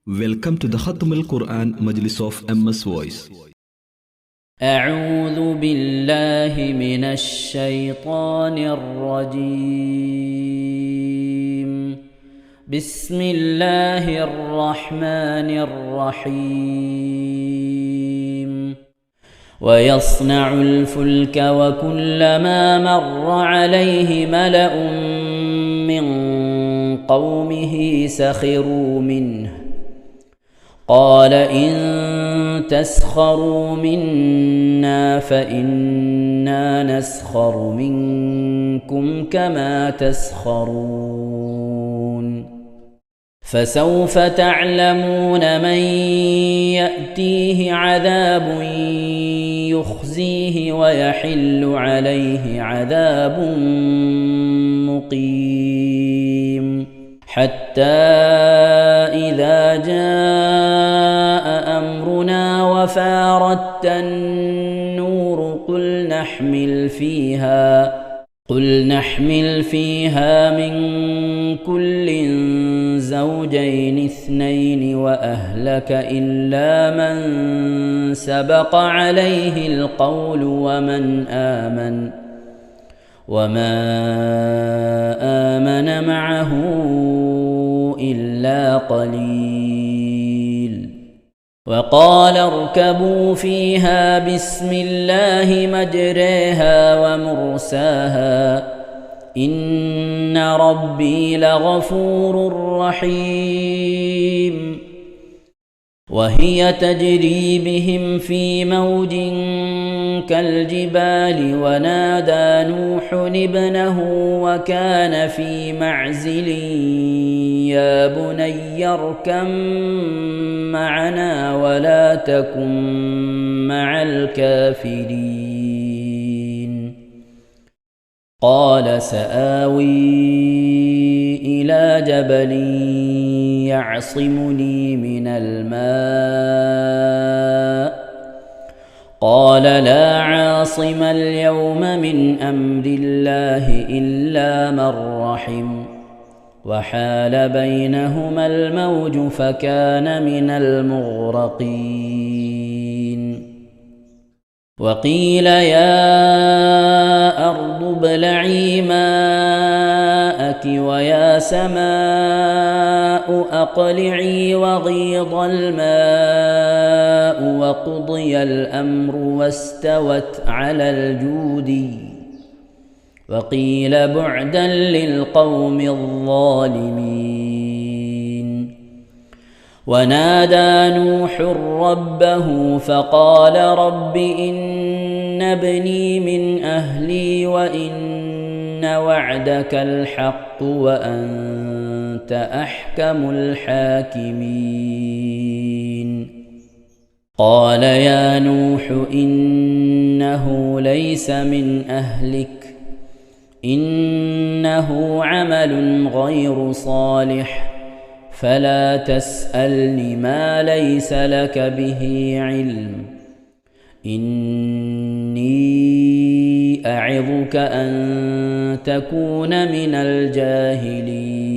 Welcome to the Khatam al-Quran Majlis of MS Voice. أعوذ بالله من الشيطان الرجيم. بسم الله الرحمن الرحيم. ويصنع الفلك وكلما مر عليه ملأ من قومه سخروا منه قال إن تسخروا منا فإنا نسخر منكم كما تسخرون فسوف تعلمون من يأتيه عذاب يخزيه ويحل عليه عذاب مقيم حتى إذا جاء أمرنا وفارت النور قل نحمل فيها من كل زوجين اثنين وأهلك إلا من سبق عليه القول وما آمن معه إلا قليل وقال اركبوا فيها بسم الله مجريها ومرساها إن ربي لغفور رحيم وهي تجري بهم في موج كالجبال ونادى نوح ابنه وكان في معزل يا بني اركب معنا ولا تكن مع الكافرين قال سآوي إلى جبل يعصمني من الماء قال لا عاصم اليوم من أمر الله إلا من رحم وحال بينهما الموج فكان من المغرقين وقيل يا أرض ابلعي ماءك ويا سماء أقلعي وغيض الماء وقضي الأمر واستوت على الجودي وقيل بعدا للقوم الظالمين ونادى نوح ربه فقال رب إن ابني من أهلي وإن وعدك الحق وأنت أحكم الحاكمين قال يا نوح إنه ليس من أهلك إنه عمل غير صالح فلا تسألني ما ليس لك به علم إني أعظك أن تكون من الجاهلين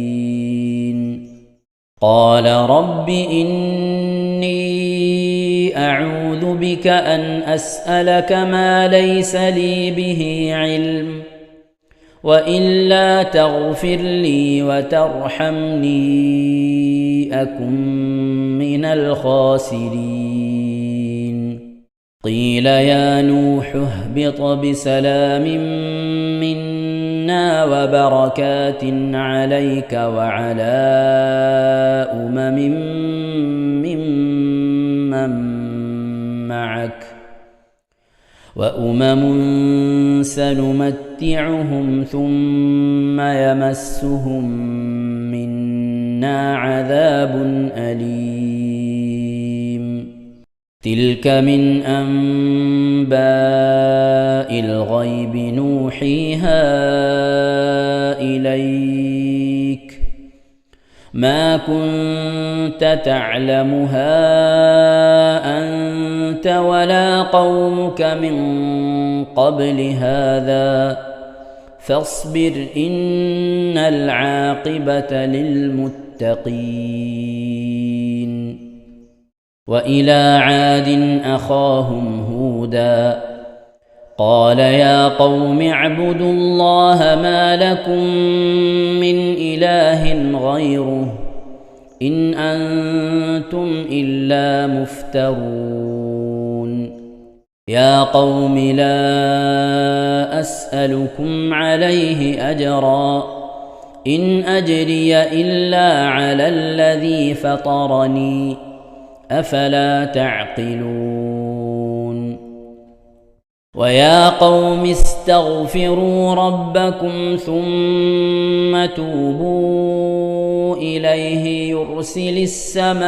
قال رب إني أعوذ بك أن أسألك ما ليس لي به علم وإلا تغفر لي وترحمني أكن من الخاسرين قيل يا نوح اهبط بسلام منا وبركات عليك وعلى ممن معك وأمم سنمتعهم ثم يمسهم منا عذاب أليم تلك من أنباء الغيب نوحيها إليك ما كنت تعلمها أنت ولا قومك من قبل هذا فاصبر إن العاقبة للمتقين للمتقين وإلى عاد أخاهم هودا قال يا قوم اعبدوا الله ما لكم من إله غيره إن أنتم إلا مفترون يا قوم لا أسألكم عليه أجرا إن أجري إلا على الذي فطرني أفلا تعقلون ويا قوم استغفروا ربكم ثم توبوا إليه يرسل السماء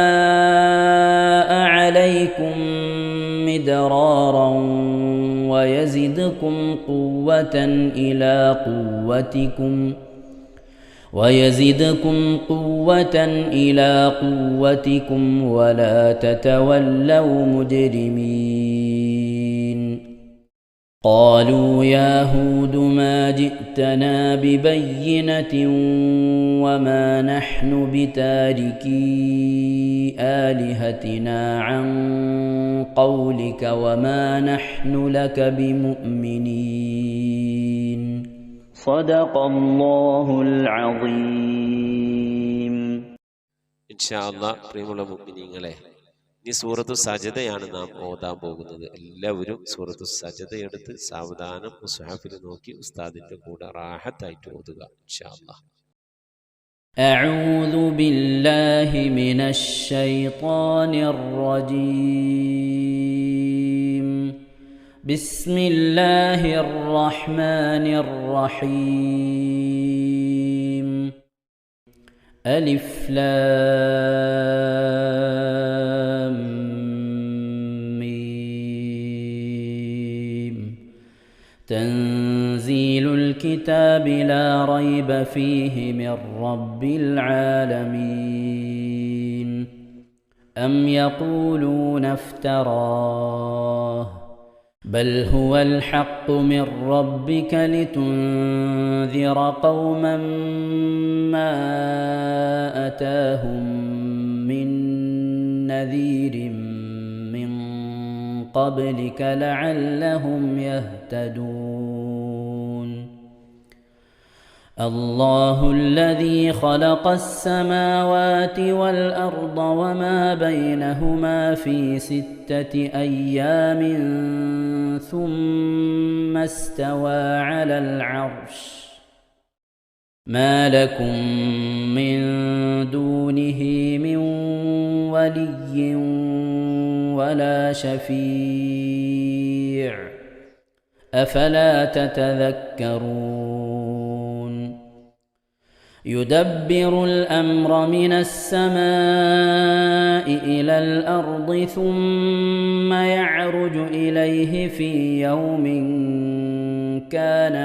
عليكم مدرارا ويزدكم قوة إلى قوتكم ولا تتولوا مجرمين قالوا يا هود ما جئتنا ببينة وما نحن بتاركي آلهتنا عن قولك وما نحن لك بمؤمنين صدق الله العظيم إن شاء الله പ്രിയമുള്ള മുഅ്മിനീങ്ങളെ ഇനി സൂറത്തു സജദയാണ് നാം ഓതാൻ പോകുന്നത്. എല്ലാവരും സൂറത്തു സജദ എടുത്ത് സാവധാനം മുസ്ഹഫിൽ നോക്കി ഉസ്താദിന്റെ കൂടെ റാഹത്തായിട്ട് ഓതുക ഇൻഷാ അല്ലാഹ്. أعوذ بالله من الشيطان الرجيم بسم الله الرحمن الرحيم ألف لام ميم تنزيل الكتاب لا ريب فيه من رب العالمين أم يقولون افتراه بل هو الحق من ربك لتنذر قوما ما أتاهم من نذير من قبلك لعلهم يهتدون الله الذي خلق السماوات والأرض وما بينهما في 6 أيام ثم استوى على العرش ما لكم من دونه من ولي ولا شفيع أفلا تتذكرون يدبر الأمر من السماء إلى الأرض ثم يعرج إليه في يوم كان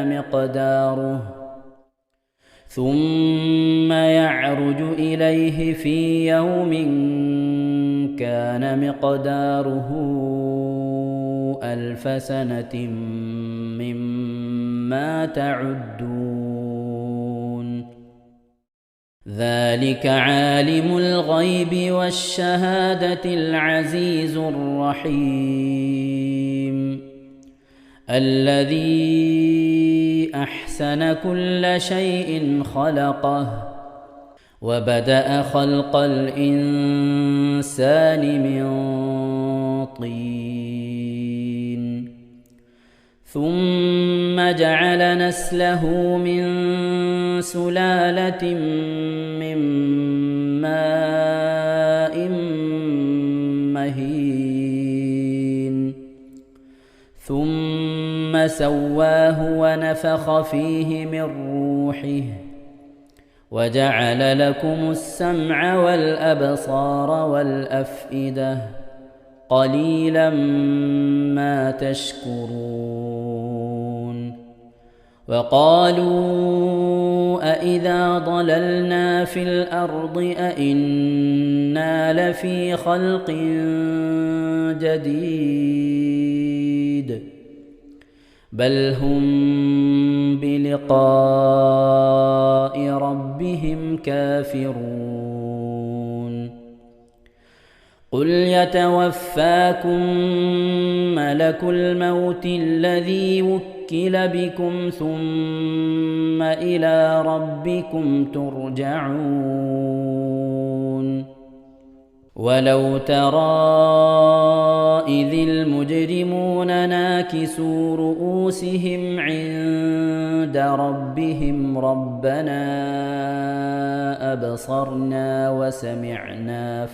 مقداره 1000 سنة مما تعدون ذلك عالم الغيب والشهادة العزيز الرحيم الذي أحسن كل شيء خلقه وبدأ خلق الإنسان من طين ثم جعل نسله من سلالة من ماء مهين ثم سواه ونفخ فيه من روحه وجعل لكم السمع والأبصار والأفئدة قليلا ما تشكرون وقالوا أإذا ضللنا في الأرض أإنا لفي خلق جديد بل هم بلقاء ربهم كافرون قل يتوفاكم ملك الموت الذي وكل بكم ثم إلى ربكم ترجعون ولو ترى إذ المجرمون ناكسوا رؤوسهم عند ربهم ربنا أبصرنا وسمعنا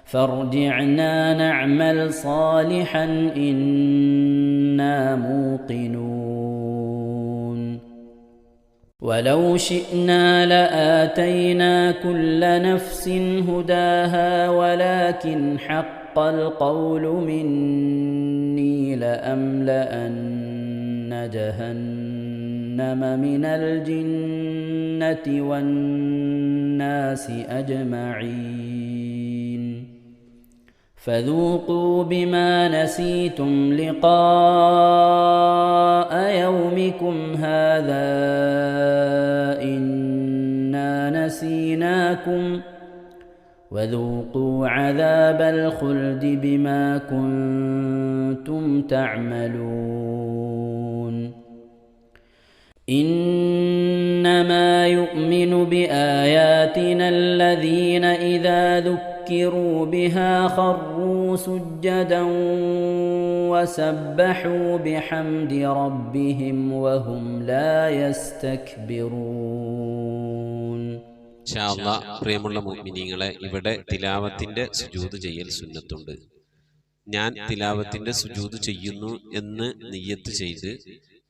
فارجعنا نعمل صالحا إنا موقنون ولو شئنا لآتينا كل نفس هداها ولكن حق القول مني لأملأن جهنم من الجنة والناس أجمعين فذوقوا بما نسيتم لقاء يومكم هذا إنا نسيناكم وذوقوا عذاب الخلد بما كنتم تعملون إنما يؤمن بآياتنا الذين إذا ذكروا بها خروا سجدا وسبحوا بحمد ربهم وهم لا يستكبرون. ഇൻഷാ അല്ലാഹ് പ്രിയമുള്ള മുഅ്മിനീങ്ങളെ, ഇവിടെ തിലാവത്തിന്റെ സുജൂദ് ചെയ്യൽ സുന്നത്തുണ്ട്. ഞാൻ തിലാവത്തിന്റെ സുജൂദ് ചെയ്യുന്നു എന്ന് നിയ്യത്ത് ചെയ്ത്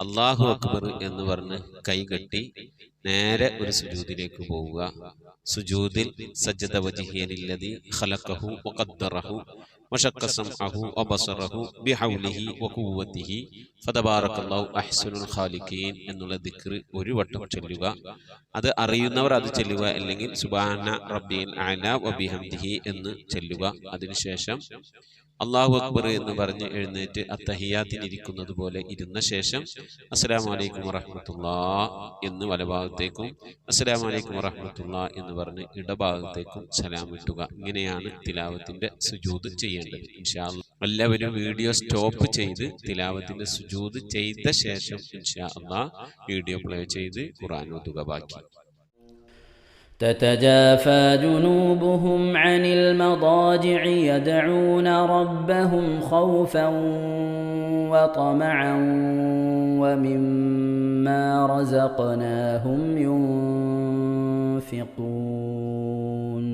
അല്ലാഹു അക്ബർ എന്ന് പറഞ്ഞ് കൈകെട്ടി നേരെ ഒരു സുജൂദിലേക്ക് പോവുക. സുജൂദിൽ സജ്ജദ വജ്ഹിയ ലില്ലദി ഖലഖഹു വഖദ്ദറഹു വശഖ്ഖ സമഅഹു വബസറഹു ബിഹൗലിഹി വഖുവ്വതിഹി ഫതബാറകല്ലാഹു അഹ്സനുൽ ഖാലിഖീൻ എന്നുള്ള ദിക്ർ ഒരു വട്ടം ചൊല്ലുക. അത് അറിയുന്നവർ അത് ചൊല്ലുക, അല്ലെങ്കിൽ സുബ്ഹാന റബ്ബിൽ അഅല വബിഹംദിഹി എന്ന് ചൊല്ലുക. അതിനുശേഷം അല്ലാഹു അക്ബർ എന്ന് പറഞ്ഞ് എഴുന്നേറ്റ് അത്തഹിയാത്തിനിരിക്കുന്നത് പോലെ ഇരുന്ന ശേഷം അസ്സലാമു അലൈക്കും വറഹ്മത്തുള്ളാഹ് എന്ന് വലഭാഗത്തേക്കും അസ്സലാമു അലൈക്കും വറഹ്മത്തുള്ളാഹ് എന്ന് പറഞ്ഞ് ഇടഭാഗത്തേക്കും സലാം ഇട്ടുക. ഇങ്ങനെയാണ് തിലാവത്തിന്റെ സുജൂദ് ചെയ്യേണ്ടത്. ഇൻഷാ അല്ലാഹ് എല്ലാവരും വീഡിയോ സ്റ്റോപ്പ് ചെയ്ത് തിലാവത്തിന്റെ സുജൂദ് ചെയ്ത ശേഷം ഇൻഷാ അല്ലാഹ് വീഡിയോ പ്ലേ ചെയ്ത് ഖുർആൻ ഓതുക. ബാക്കി تتجافى جنوبهم عن المضاجع يدعون ربهم خوفا وطمعا ومما رزقناهم ينفقون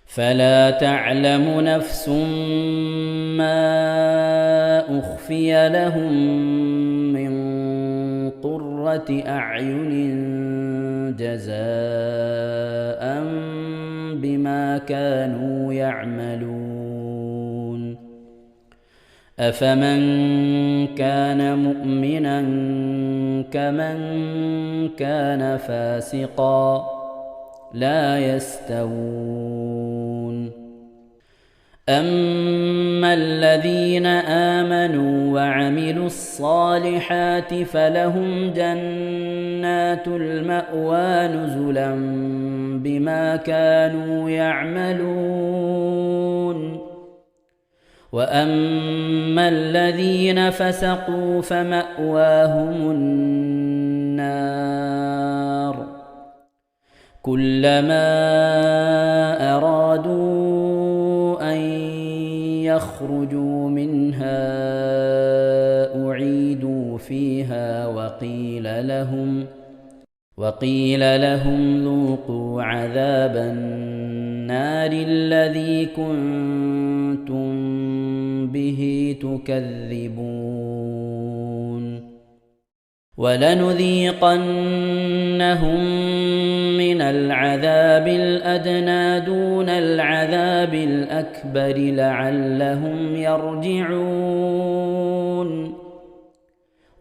فلا تعلم نفس ما أخفي لهم من قرة أعين جزاء بما كانوا يعملون أفمن كان مؤمنا كمن كان فاسقا لا يستوون أما الذين آمنوا وعملوا الصالحات فلهم جنات المأوى نزلا بما كانوا يعملون وأما الذين فسقوا فمأواهم النار كلما أرادوا أن يخرجوا منها أعيدوا فيها وقيل لهم ذوقوا عذاب النار الذي كنتم به تكذبون ولنذيقنهم من العذاب الأدنى دون العذاب الأكبر لعلهم يرجعون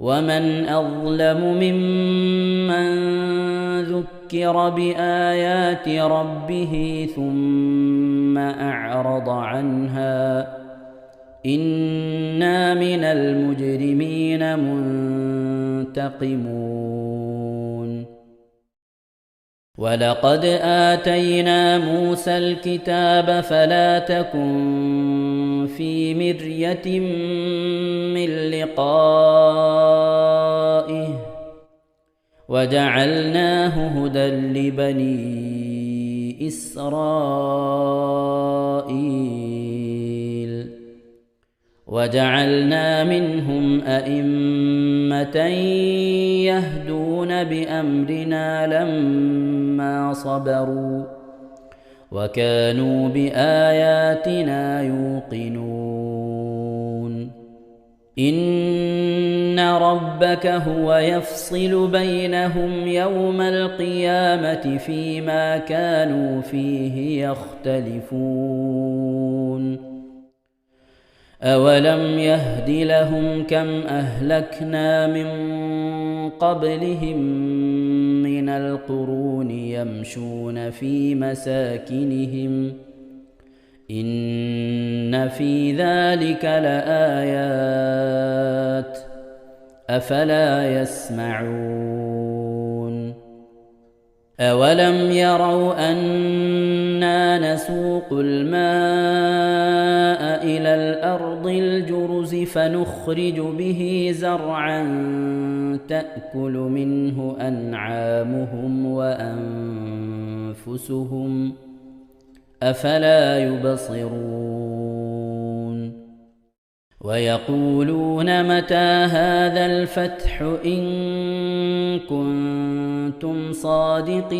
ومن أظلم ممن ذكر بآيات ربه ثم أعرض عنها إنا من المجرمين منتقمون ولقد آتينا موسى الكتاب فلا تكن في مرية من لقائه وجعلناه هدى لبني إسرائيل وجعلنا منهم أئمة يهدون بأمرنا لما صبروا وكانوا بآياتنا يوقنون إن ربك هو يفصل بينهم يوم القيامة فيما كانوا فيه يختلفون أولم يهد لهم كم أهلكنا من قبلهم من القرون يمشون في مساكنهم إن في ذلك لآيات أفلا يسمعون أولم يروا أنا نسوق الماء إلى الأرض الجرز فنخرج به زرعا تأكل منه أنعامهم وأنفسهم أفلا يبصرون ويقولون متى هذا الفتح إن كنتم صادقين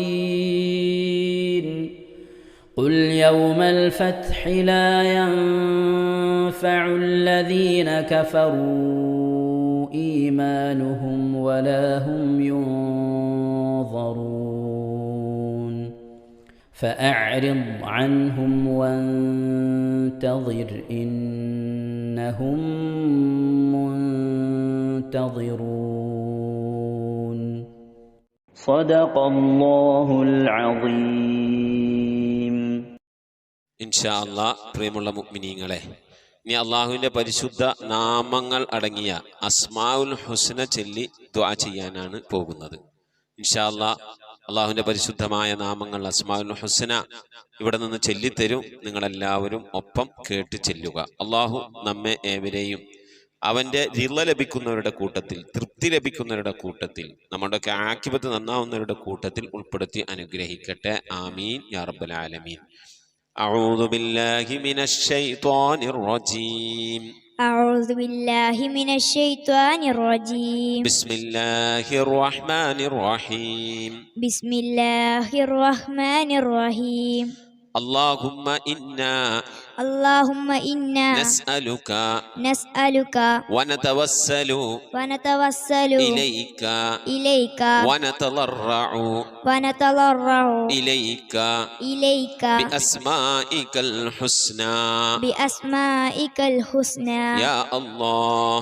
قل يوم الفتح لا ينفع الذين كفروا إيمانهم ولا هم ينظرون فأعرض عنهم وانتظر إنهم منتظرون صدق الله العظيم. ഇൻഷാ അല്ലാഹ് പ്രിയമുള്ള മുഅ്മിനീങ്ങളെ, ഇനി അള്ളാഹുവിൻ്റെ പരിശുദ്ധ നാമങ്ങൾ അടങ്ങിയ അസ്മാഉൽ ഹുസ്ന ചൊല്ലി ദുആ ചെയ്യാനാണ് പോകുന്നത്. ഇൻഷാ അല്ലാഹ് അള്ളാഹുവിൻ്റെ പരിശുദ്ധമായ നാമങ്ങൾ അസ്മാഉൽ ഹുസ്ന ഇവിടെ നിന്ന് ചൊല്ലിത്തരും. നിങ്ങളെല്ലാവരും ഒപ്പം കേട്ട് ചെല്ലുക. അള്ളാഹു നമ്മെ ഏവരെയും അവൻ്റെ റിള ലഭിക്കുന്നവരുടെ കൂട്ടത്തിൽ, തൃപ്തി ലഭിക്കുന്നവരുടെ കൂട്ടത്തിൽ, നമ്മുടെയൊക്കെ ആഖിബത്ത് നന്നാവുന്നവരുടെ കൂട്ടത്തിൽ ഉൾപ്പെടുത്തി അനുഗ്രഹിക്കട്ടെ. ആമീൻ യാ റബ്ബൽ ആലമീൻ. أعوذ بالله من الشيطان الرجيم. أعوذ بالله من الشيطان الرجيم. بسم الله الرحمن الرحيم. بسم الله الرحمن الرحيم. اللهم إنا نسألك ونتوسل إليك ونتضرع إليك بأسمائك الحسنى يا الله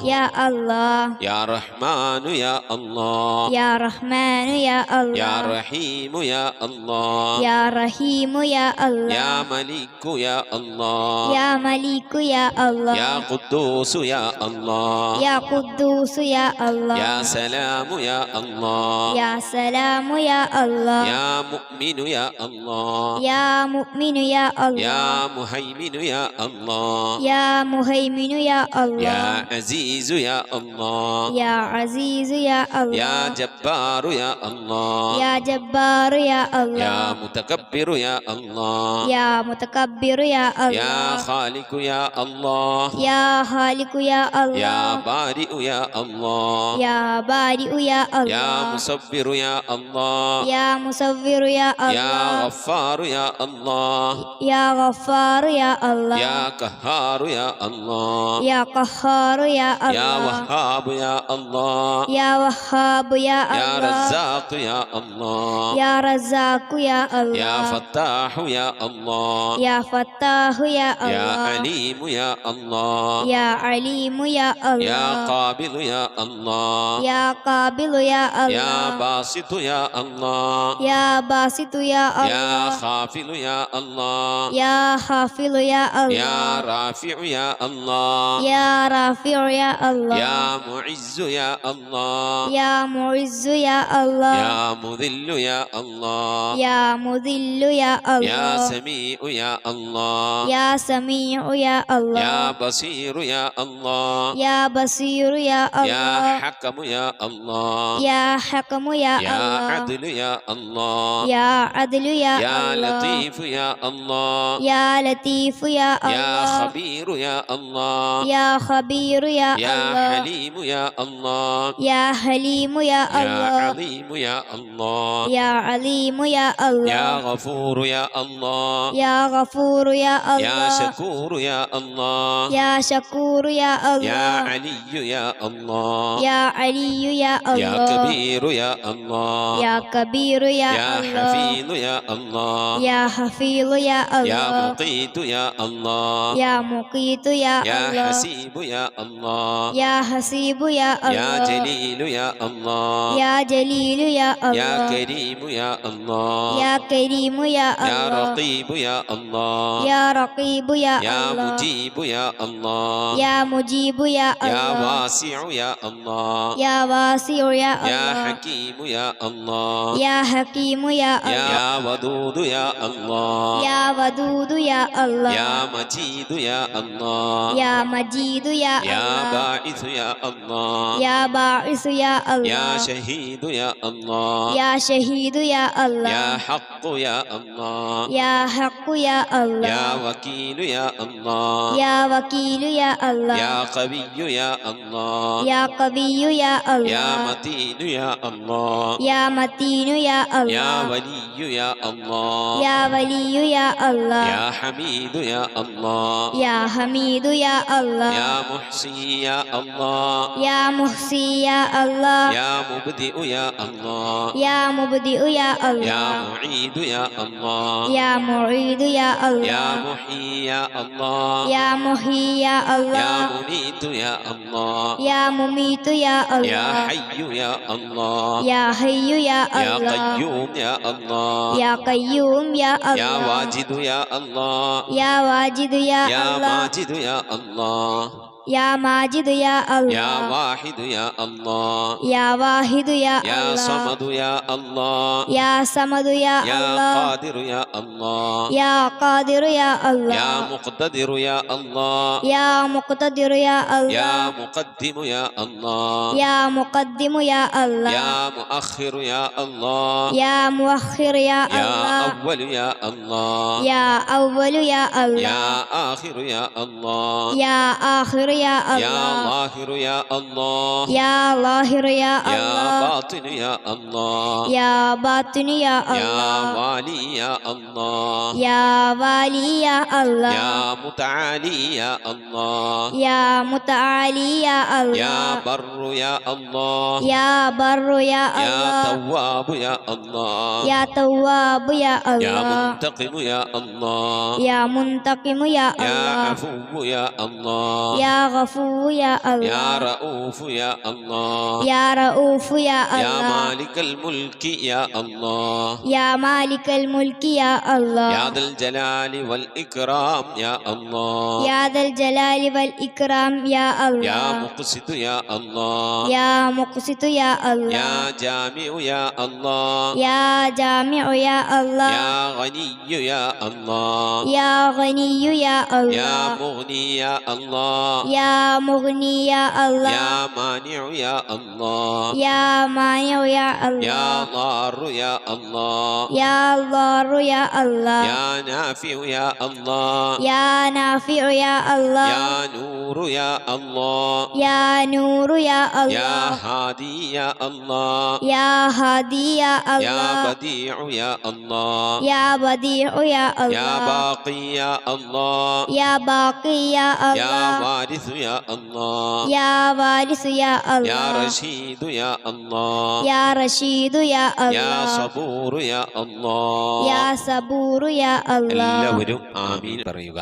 يا رحمن يا الله يا رحمن يا الله يا رحيم يا الله يا رحيم يا الله يا ملك يا الله يا ملك يا الله يا قدوس يا الله يا قدوس يا الله يا سلام يا الله يا سلام يا الله يا مؤمن يا الله يا مؤمن يا الله يا مهيمن يا الله يا مهيمن يا الله يا عزيز يا الله يا عزيز يا الله يا جبار يا الله يا جبار يا الله يا متكبر يا الله يا متكبر يا الله يا خالق يا الله يا خالق يا الله يا بارئ يا الله يا بارئ يا الله يا مصبر يا الله يا مصور يا الله يا غفار يا الله يا غفار يا الله يا قهار يا الله يا قهار يا الله يا وهاب يا الله يا وهاب يا الله يا رزاق يا الله يا رزاق يا الله يا فتاح يا الله يا فتاح يا يا الله عليم يا الله يا عليم يا يا الله قابل يا الله يا قابل يا يا الله باسط يا الله يا باسط يا يا الله خافل يا الله يا حافظ يا يا الله رافع يا الله يا رافع يا الله يا معز يا الله يا معز يا الله يا مذل يا الله يا مذل يا يا الله سميع يا الله يا سميع يا يا الله بصير يا الله يا بصير يا يا الله حكم يا الله يا حكم يا يا الله عدل يا الله يا عدل يا يا الله لطيف يا الله يا لطيف يا يا الله خبير يا الله يا خبير يا يا الله حليم يا الله يا حليم يا يا الله عظيم يا الله يا عليم يا يا الله غفور يا الله يا غفور يا يا الله شكور يا الله يا شكور يا يا الله علي يا الله يا علي يا يا الله كبير يا الله يا كبير يا يا الله حفيظ يا الله يا حفيظ يا يا الله مقيت يا الله يا مقيت يا يا الله حسيب يا الله يا حسيب يا يا الله جليل يا الله يا جليل يا يا الله كريم يا الله يا كريم يا يا الله رقيب يا الله يا رقيب يا يا الله مجيب يا الله يا مجيب يا يا الله واسع يا الله يا واسع يا يا الله حكيم يا الله يا حكيم يا الله يا ودود يا الله يا ودود يا الله يا مجيد يا الله يا مجيد يا يا الله باعث يا الله يا باعث يا يا الله شهيد يا الله يا شهيد يا يا الله حق يا الله يا حق يا الله يا وكيل يا الله يا وكيل يا الله يا قوي يا الله يا قوي يا يا الله متين يا الله يا متين يا يا الله ولي يا الله يا ولي يا الله يا حميد يا الله يا حميد يا الله يا محصي يا الله يا محصي يا الله يا مبدئ يا الله يا مبدئ يا يا الله معيد يا الله يا معيد يا يا الله محيي يا الله يا محيي يا يا الله مميت يا الله يا مميت يا يا الله حي يا الله يا حي يا يا الله قيوم يا الله يا قيوم يا يا الله واجد يا الله يا واجد يا يا الله ماجد يا الله يا ماجد يا يا الله واحد يا الله يا واحد يا يا الله صمد يا الله يا صمد يا يا الله قادر يا الله يا قادر يا يا الله مقتدر يا الله يا مقتدر يا يا الله مقدم يا الله يا مقدم يا الله يا مؤخر يا الله يا مؤخر يا يا الله أول يا الله يا أول يا يا الله آخر يا الله يا آخر يا يا الله ظاهر يا الله يا ظاهر يا يا الله باطن يا الله يا باطن يا يا الله والي يا الله يا والي يا الله يا متعالي يا الله يا متعالي يا يا الله بر يا الله يا بر يا يا الله تواب يا الله يا تواب يا يا الله منتقم يا الله يا منتقم يا يا الله عفو يا الله يا غفور يا يا الله رؤوف يا الله يا رؤوف يا يا الله مالك الملك يا الله يا مالك الملك يا الله يا ذا الجلال والإكرام يا الله يا ذا الجلال والإكرام يا يا الله مقسط يا الله يا مقسط يا الله يا جامع يا الله يا جامع يا الله يا غني يا الله يا غني يا يا الله مغني يا الله يا مغني يا الله يا مانع يا الله يا مانع يا يا الله ضار يا الله يا ضار يا الله يا نافع يا الله يا نافع يا الله يا نور يا الله يا نور يا يا الله هادي يا الله يا هادي يا يا الله بديع يا الله يا بديع يا يا الله باقي يا الله يا باقي يا يا الله وارث يا الله يا وارث يا يا الله رشيد يا الله يا رشيد يا يا الله صبور يا الله يا صبور يا الله എല്ലാവരും ആമീൻ പറയുക.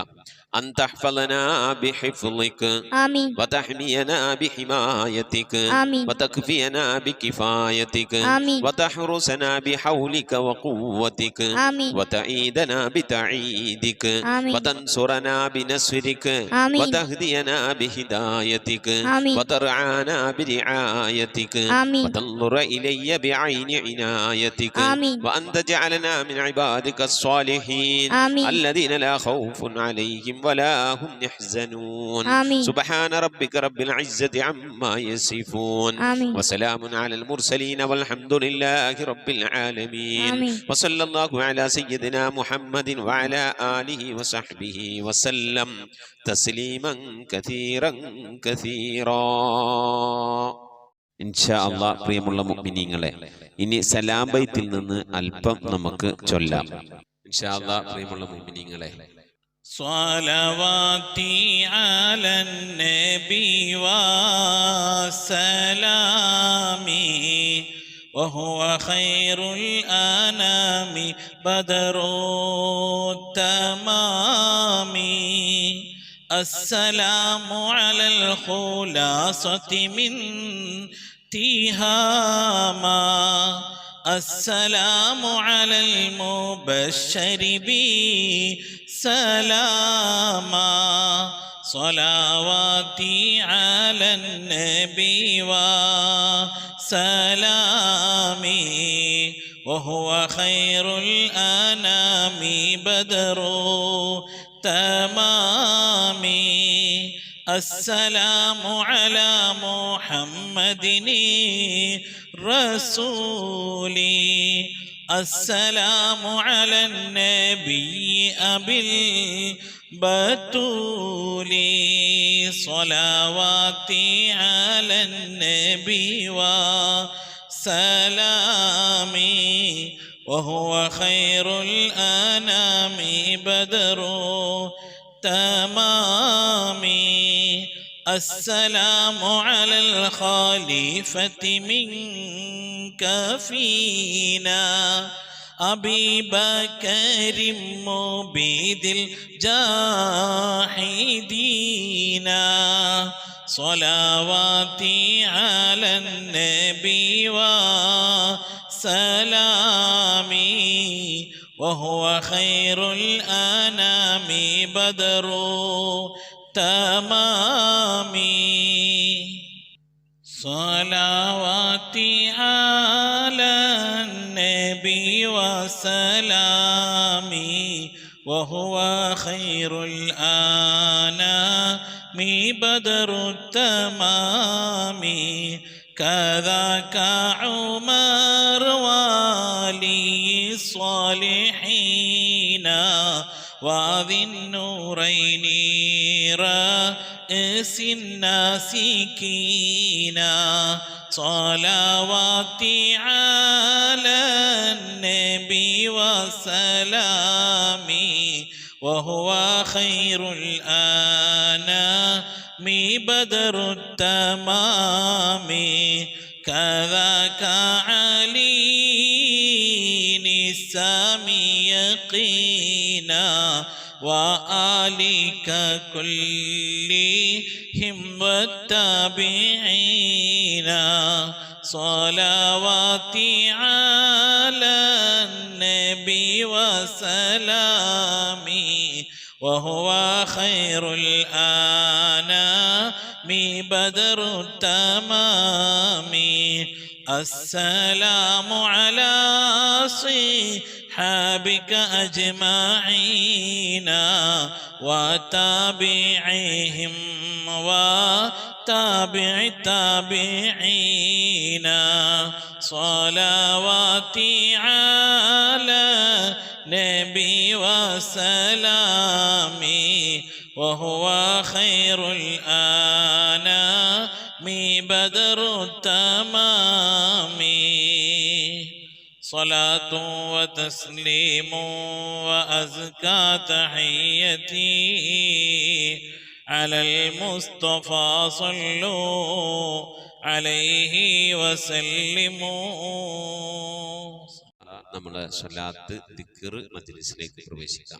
أن تحفظنا بحفظك آمين وتحمينا بحمايتك آمين وتكفينا بكفايتك آمين وتحرسنا بحولك وقوتك آمين وتعيدنا بتعيدك آمين وتنصرنا بنصرك آمين وتهدينا بهدايتك آمين وترعانا برعايتك آمين وتنظر إلي بعين عنايتك آمين وأن تجعلنا من عبادك الصالحين آمين الذين لا خوف عليهم ولا هم يحزنون آمين سبحان ربك رب العزة عما يصفون آمين وسلام على المرسلين والحمد لله رب العالمين آمين وصلى الله على سيدنا محمد وعلى آله وصحبه وسلم تسليما كثيرا كثيرا ഇൻഷാ അല്ലാഹ്. പ്രിയമുള്ള മുഅ്മിനീങ്ങളെ, ഇനി സലാം ബൈത്തിൽ നിന്ന് അല്പം നമുക്ക് ചൊല്ലാം. ഇൻഷാ അല്ലാഹ്. പ്രിയമുള്ള മുഅ്മിനീങ്ങളെ, صلواتي على النبي وسلامي وهو خير الأنام بدر التمام السلام على الخلاصة من تهاما السلام على المبشر بسلاما صلواتي على النبي وسلامي وهو خير الأنام بدر تمامي السلام على محمد رسولي السلام على النبي أبي البتول صلواتي على النبي وسلامي وهو خير الأنام بدر تمامي السلام على الخليفة منك فينا أبي بكر مبيد الجاحدين صلواتي على النبي وسلامي وهو خير الأنام بدر تمامي صلواتي على النبي وسلامي وهو خير الأنام بدر التمام كذاك عمر ولي الصالحين وذي النورين رأس الناسكين صلواتي على النبي وسلامي وهو خير الأنام بدر التمام كذاك علي السامي يقينا وآلك كلهم والتابعين صلواتي على النبي وسلامي وهو خير الأنام بدر التمام السلام على صحابك أجمعين وتابعيهم وتابع التابعين صلواتي على نبي وسلامي وهو خير الأنام بدر التمام صلاة وتسليم وأزكى تحيتي على المصطفى صلوا عليه وسلموا. നമ്മുടെ സ്വലാത്ത് ദിക്ർ മജ്ലിസിലേക്ക് പ്രവേശിക്കാം.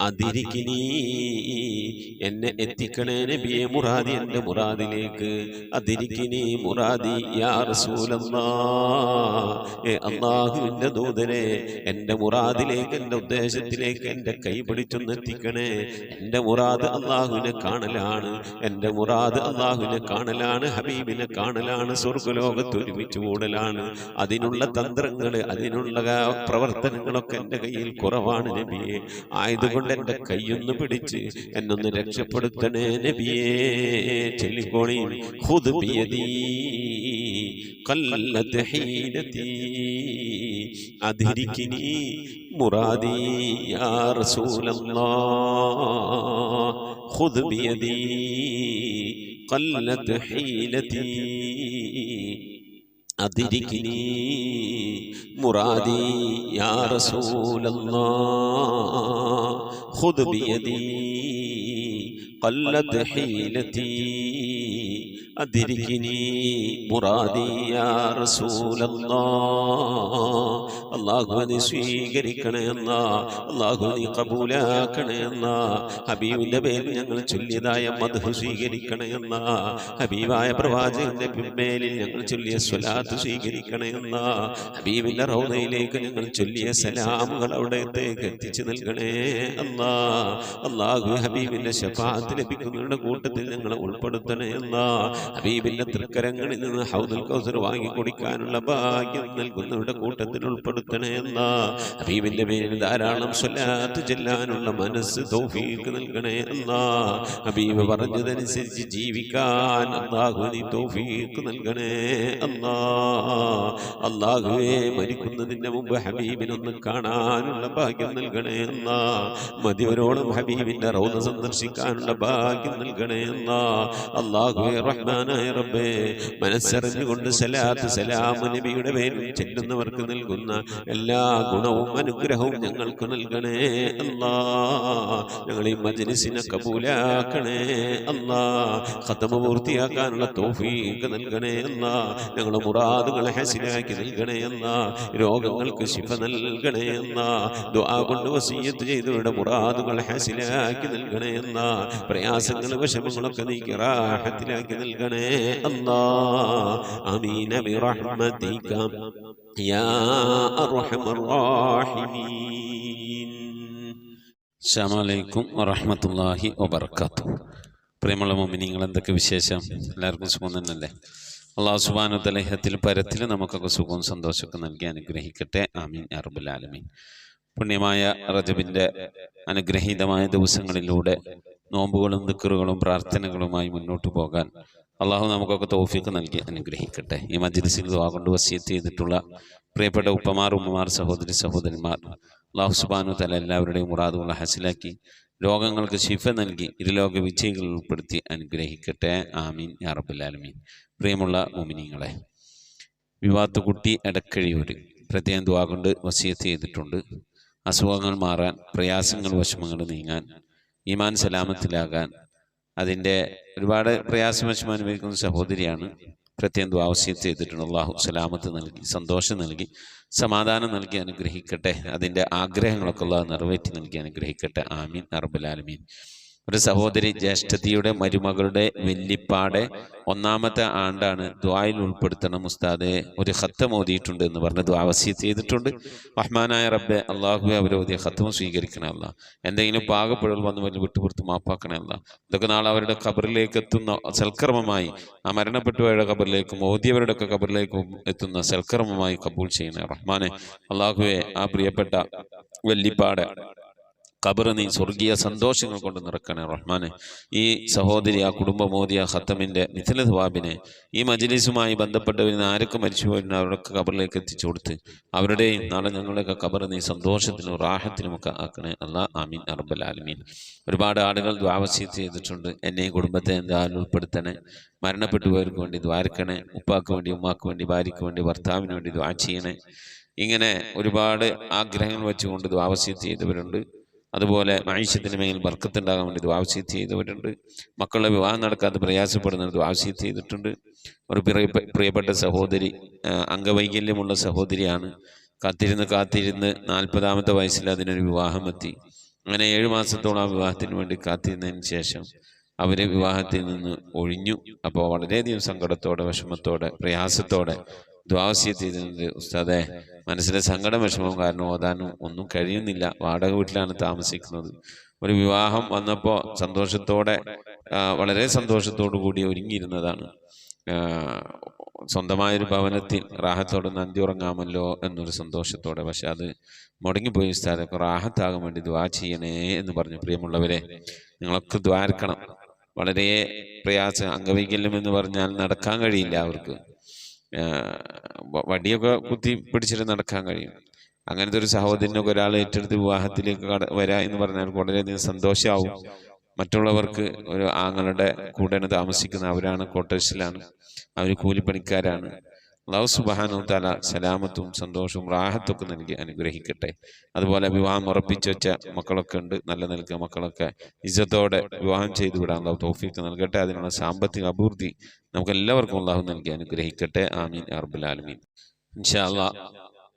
അതിരിക്കിനി എന്നെ എത്തിക്കണേ നബിയെ മുറാദി എൻ്റെ മുറാദിലേക്ക്. അതിരിക്കിനി മുറാദി യാ റസൂലല്ലാഹ്, അള്ളാഹുവിൻ്റെ ദൂതനെ എൻ്റെ മുറാദിലേക്ക്, എൻ്റെ ഉദ്ദേശത്തിലേക്ക് എൻ്റെ കൈ പിടിച്ചൊന്ന് എത്തിക്കണേ. എൻ്റെ മുറാദ് അള്ളാഹുവിനെ കാണലാണ്, എൻ്റെ മുറാദ് അള്ളാഹുവിനെ കാണലാണ്, ഹബീബിനെ കാണലാണ്, സ്വർഗ്ഗലോകത്ത് ഒരുമിച്ച് കൂടലാണ്. അതിനുള്ള തന്ത്രങ്ങൾ, അതിനുള്ള പ്രവർത്തനങ്ങളൊക്കെ എൻ്റെ കയ്യിൽ കുറവാണ് നബിയെ. ആയതുകൊണ്ട് എൻ്റെ കൈയൊന്ന് പിടിച്ച് എന്നൊന്ന് രക്ഷപ്പെടുത്തണേ നബിയേ. ചൊല്ലിക്കോളി ഖുദ് ബിയദീ ഖല്ലത് ഹീനതീ അദ്രികിനി മുറാദി യാ റസൂലല്ലാഹ്. ഖുദ് ബിയദീ ഖല്ലത് ഹീനതീ അദ്രികിനി മുറാദി യാ റസൂലല്ലാഹ്. ഖുദ് ബിയദീ ഖല്ലത് ഹീലതീ അദ്രികിനി മുറാദി യാ റസൂലല്ലാഹ്. അല്ലാഹുവേ സ്വീകരിക്കണേ അല്ലാഹ്, അല്ലാഹുവേ ഖബൂലാക്കണേ അല്ലാഹ്. ഹബീബിന്റെ പേരിൽ ഞങ്ങൾ ചൊല്ലിയതായ മദ്ഹ് സ്വീകരിക്കണേ അല്ലാഹ്. ഹബീബായ പ്രവാചകന്റെ മേലിൽ ഞങ്ങൾ ചൊല്ലിയ സ്വലാത്ത് സ്വീകരിക്കണേ അല്ലാഹ്. ഹബീബിന്റെ റൗദയിലേക്ക് ഞങ്ങൾ ചൊല്ലിയ സലാമുകൾ അവിടത്തേക്ക് എത്തിച്ചു നൽകണേ അല്ലാഹ്. അല്ലാഹുവേ ഹബീബിന്റെ ശഫാഅത്ത് ലഭിക്കുന്നവരുടെ കൂട്ടത്തിൽ ഞങ്ങളെ ഉൾപ്പെടുത്തണേ അല്ലാഹ്. ഹബീബിന്റെ തൃക്കരങ്ങളിൽ നിന്ന് ഹൗദുൽ കൗസർ വാങ്ങി കുടിക്കാനുള്ള ഭാഗ്യം നൽകുന്നവരുടെ കൂട്ടത്തിൽ ഉൾപ്പെടുത്തണേ അല്ലാഹ്. ഹബീബിന്റെ പേരിൽ ധാരാളം സ്വലാത്ത് ചൊല്ലാനുള്ള മനസ്സ് തൗഫീഖ് നൽകണേ അല്ലാഹ്. ഹബീബ് പറഞ്ഞതനുസരിച്ച് ജീവിക്കാൻ അല്ലാഹു നീ തൗഫീഖ് നൽകണേ അല്ലാഹ്. അല്ലാഹുവേ മരിക്കുന്നതിന് മുമ്പ് ഹബീബിനൊന്ന് കാണാനുള്ള ഭാഗ്യം നൽകണേ അല്ലാഹ്. മതിവരോളം ഹബീബിന്റെ റൗദ സന്ദർശിക്കാനുള്ള ഭാഗ്യം നൽകണേ അല്ലാഹ്. അല്ലാഹുവേ റഹ്മാനായ റബ്ബേ, മനസ്സറിഞ്ഞുകൊണ്ട് സലാത്ത് സലാം നബിയുടെ പേരിൽ ചെല്ലുന്നവർക്ക് നൽകുന്ന എല്ലാ ഗുണവും അനുഗ്രഹവും ഞങ്ങൾക്ക് നൽകണേ അല്ലാഹ്. ഞങ്ങൾ ഈ മജ്ലിസിനെ കബൂലാക്കണേ അല്ലാഹ്. ഖത്മ പൂർത്തിയാക്കാനുള്ള തൗഫീഖ് നൽകണേ അല്ലാഹ്. ഞങ്ങളുടെ മുറാദുകളെ ഹസനാക്കി നൽകണേ അല്ലാഹ്. രോഗങ്ങൾക്ക് ശിഫ നൽകണേ അല്ലാഹ്. ദുആ കൊണ്ട് വസിയ്യത്ത് ചെയ്തവരുടെ മുറാദുകൾ ഹസനാക്കി നൽകണേ അല്ലാഹ്. പ്രയാസങ്ങൾ വിഷമങ്ങളൊക്കെ നീക്കി റാഹത്തിലാക്കി നൽകണേ അല്ലാഹ്. ആമീൻ ബിറഹ്മതിക യാ അർഹമർ റഹീമീൻ. അസ്സലാമു അലൈക്കും വറഹ്മത്തുള്ളാഹി വബറകാതുഹു. പ്രിയമുള്ള മുഅ്മിനീങ്ങൾ, എന്തൊക്കെ വിശേഷം? എല്ലാവർക്കും സുഖം തന്നെയല്ലേ? അല്ലാഹു സുബ്ഹാനഹു വ തആല ഇഹത്തിൽ പരത്തിൽ നമുക്കൊക്കെ സുഖവും സന്തോഷമൊക്കെ നൽകി അനുഗ്രഹിക്കട്ടെ. ആമീൻ യാ റബ്ബൽ ആലമീൻ. പുണ്യമായ റജബിൻ്റെ അനുഗ്രഹീതമായ ദിവസങ്ങളിലൂടെ നോമ്പുകളും ദിക്റുകളും പ്രാർത്ഥനകളുമായി മുന്നോട്ട് പോകാൻ അള്ളാഹു നമുക്കൊക്കെ തൗഫീഖ് നൽകി അനുഗ്രഹിക്കട്ടെ. ഈ മജ്ലിസിൽ ദുആ കൊണ്ട് വസിയത്ത് ചെയ്തിട്ടുള്ള പ്രിയപ്പെട്ട ഉപ്പമാർ, ഉമ്മമാർ, സഹോദരി സഹോദരന്മാർ, അല്ലാഹു സുബ്ഹാനഹു വ തആല എല്ലാവരുടെയും മുറാദുകൾ ഹാസിലാക്കി രോഗങ്ങൾക്ക് ശിഫ നൽകി ഇരുലോക വിജയികളിൽ ഉൾപ്പെടുത്തി അനുഗ്രഹിക്കട്ടെ. ആമീൻ യാ റബ്ബൽ ആലമീൻ. പ്രിയമുള്ള മുഅ്മിനീങ്ങളെ, വിവാത്തുകുട്ടി എടക്കഴിയൂർ പ്രത്യേകം ദുആ കൊണ്ട് വസിയത്ത് ചെയ്തിട്ടുണ്ട്. അസുഖങ്ങൾ മാറാൻ, പ്രയാസങ്ങൾ വിഷമങ്ങൾ നീങ്ങാൻ, ഈമാൻ സലാമത്തിലാകാൻ, അതിൻ്റെ ഒരുപാട് പ്രയാസവശം അനുഭവിക്കുന്ന സഹോദരിയാണ്. പ്രത്യേകം ദുആ വസിയത്ത് ചെയ്തിട്ടുണ്ട്. അല്ലാഹു സലാമത്ത് നൽകി, സന്തോഷം നൽകി, സമാധാനം നൽകി അനുഗ്രഹിക്കട്ടെ. അതിൻ്റെ ആഗ്രഹങ്ങളൊക്കെ അല്ലാഹു നിറവേറ്റി നൽകി അനുഗ്രഹിക്കട്ടെ. ആമീൻ റബ്ബൽ ആലമീൻ. ഒരു സഹോദരി ജ്യേഷ്ഠത്തിയുടെ മരുമകളുടെ വെല്ലിപ്പാടെ 1ാമത്തെ ആണ്ടാണ്. ദുആയിൽ ഉൾപ്പെടുത്തണം ഉസ്താദെ, ഒരു ഖത്തം ഓതിയിട്ടുണ്ട് എന്ന് പറഞ്ഞ് ദുആ വസിയത്ത് ചെയ്തിട്ടുണ്ട്. റഹ്മാനായ റബ്ബെ, അല്ലാഹുവേ അവരെ ഓതിയ ഖത്തം സ്വീകരിക്കണേ അല്ലാ. എന്തെങ്കിലും പാകപ്പിഴൽ വന്ന് വലിയ വിട്ടുപുറത്ത് മാപ്പാക്കണേ അല്ലാ. ഇതൊക്കെ നാളെ അവരുടെ ഖബറിലേക്ക് എത്തുന്ന സൽക്കർമ്മമായി, ആ മരണപ്പെട്ടുപോയുടെ ഖബറിലേക്കും ഓതിയവരുടെ ഒക്കെ ഖബറിലേക്കും എത്തുന്ന സൽക്കർമ്മമായി കബൂൽ ചെയ്യണേ റഹ്മാനെ. അല്ലാഹുവേ, ആ പ്രിയപ്പെട്ട വെല്ലിപ്പാടെ ഖബർ നീ സ്വർഗീയ സന്തോഷങ്ങൾ കൊണ്ട് നിറക്കണേ റഹ്മാനെ. ഈ സഹോദരി ആ കുടുംബമോദിയ ഖത്തമിൻ്റെ മിഥില ഥവാബിനെ ഈ മജ്ലിസുമായി ബന്ധപ്പെട്ടവരിന്ന് ആരൊക്കെ മരിച്ചുപോയിരുന്നു അവരൊക്കെ ഖബറിലേക്ക് എത്തിച്ചു കൊടുത്ത് അവരുടെയും നാളെ ഞങ്ങളുടെയൊക്കെ ഖബർ നീ സന്തോഷത്തിനും റാഹത്തിനുമൊക്കെ ആക്കണേ അല്ലാ. ആമീൻ റബ്ബൽ ആലമീൻ. ഒരുപാട് ആളുകൾ ദുആ വസിയത്ത് ചെയ്തിട്ടുണ്ട്. എന്നെയും കുടുംബത്തെ എന്തായാലും ഉൾപ്പെടുത്തണേ. മരണപ്പെട്ടുപോയവർക്ക് വേണ്ടി ദ്വാരക്കണേ. ഉപ്പാക്ക് വേണ്ടി, ഉമ്മാക്ക് വേണ്ടി, ഭാര്യയ്ക്ക് വേണ്ടി, ഭർത്താവിന് വേണ്ടി ദുആ ചെയ്യണേ. ഇങ്ങനെ ഒരുപാട് ആഗ്രഹങ്ങൾ വെച്ചുകൊണ്ട് ദുആ വസിയത്ത് ചെയ്തവരുണ്ട്. അതുപോലെ മഈശത്തിന് മേൽ ബർക്കത്തുണ്ടാകാൻ വേണ്ടി ദുആ വസിയത്ത് ചെയ്തവരുണ്ട്. മക്കളുടെ വിവാഹം നടക്കാതെ പ്രയാസപ്പെടുന്നവർ ദുആ വസിയത്ത് ചെയ്തിട്ടുണ്ട്. ഒരു പ്രിയപ്പെട്ട സഹോദരി, അംഗവൈകല്യമുള്ള സഹോദരിയാണ്. കാത്തിരുന്ന് 40ാമത്തെ വയസ്സിൽ അതിനൊരു വിവാഹം എത്തി. അങ്ങനെ 7 മാസത്തോളം ആ വിവാഹത്തിന് വേണ്ടി കാത്തിരുന്നതിന് ശേഷം അവർ വിവാഹത്തിൽ നിന്ന് ഒഴിഞ്ഞു. അപ്പോൾ വളരെയധികം സങ്കടത്തോടെ, വിഷമത്തോടെ, പ്രയാസത്തോടെ ദ്വാവസ്യത്ത് ചെയ്തിട്ടുണ്ട്. ഉസ്താദെ, മനസ്സിലെ സങ്കടം, വിഷമം കാരണം ഓതാനും ഒന്നും കഴിയുന്നില്ല. വാടക വീട്ടിലാണ് താമസിക്കുന്നത്. ഒരു വിവാഹം വന്നപ്പോൾ സന്തോഷത്തോടെ, വളരെ സന്തോഷത്തോടു കൂടി ഒരുങ്ങിയിരുന്നതാണ്. സ്വന്തമായൊരു ഭവനത്തിൽ റാഹത്തോടെ നന്ദി ഉറങ്ങാമല്ലോ എന്നൊരു സന്തോഷത്തോടെ. പക്ഷെ അത് മുടങ്ങിപ്പോയി. ഉസ്താദൊക്കെ റാഹത്താകാൻ വേണ്ടി ദ്വാ ചെയ്യണേ എന്ന് പറഞ്ഞു. പ്രിയമുള്ളവരെ, നിങ്ങളൊക്കെ ദ്വാരക്കണം. വളരെ പ്രയാസം, അംഗവൈകല്യം എന്ന് പറഞ്ഞാൽ നടക്കാൻ കഴിയില്ല അവർക്ക്. വടിയൊക്കെ കുത്തി പിടിച്ചിട്ട് നടക്കാൻ കഴിയും. അങ്ങനത്തെ ഒരു സഹോദരനൊക്കെ ഒരാൾ ഏറ്റെടുത്ത് വിവാഹത്തിലേക്ക് വരാ എന്ന് പറഞ്ഞാൽ വളരെയധികം സന്തോഷമാവും. മറ്റുള്ളവർക്ക് ഒരു ആങ്ങളുടെ കൂടെയാണ് താമസിക്കുന്നത്. അവരാണ് ക്വാർട്ടേഴ്സിലാണ്, അവർ കൂലിപ്പണിക്കാരാണ്. അല്ലാഹു സുബ്ഹാനഹു വ തആല സലാമത്തും സന്തോഷവും റാഹത്തൊക്കെ നൽകി അനുഗ്രഹിക്കട്ടെ. അതുപോലെ വിവാഹം ഉറപ്പിച്ചു വെച്ച മക്കളൊക്കെ ഉണ്ട്. നല്ല നിൽക്കുന്ന മക്കളൊക്കെ ഇജ്ജത്തോടെ വിവാഹം ചെയ്തു വിടാൻ അല്ലാഹു തൗഫീഖ് നൽകട്ടെ. അതിനുള്ള സാമ്പത്തിക അഭിവൃദ്ധി നമുക്ക് എല്ലാവർക്കും അല്ലാഹു നൽകി അനുഗ്രഹിക്കട്ടെ. ആമീൻ യാ റബ്ബൽ ആലമീൻ. ഇൻഷാ അല്ലാഹ്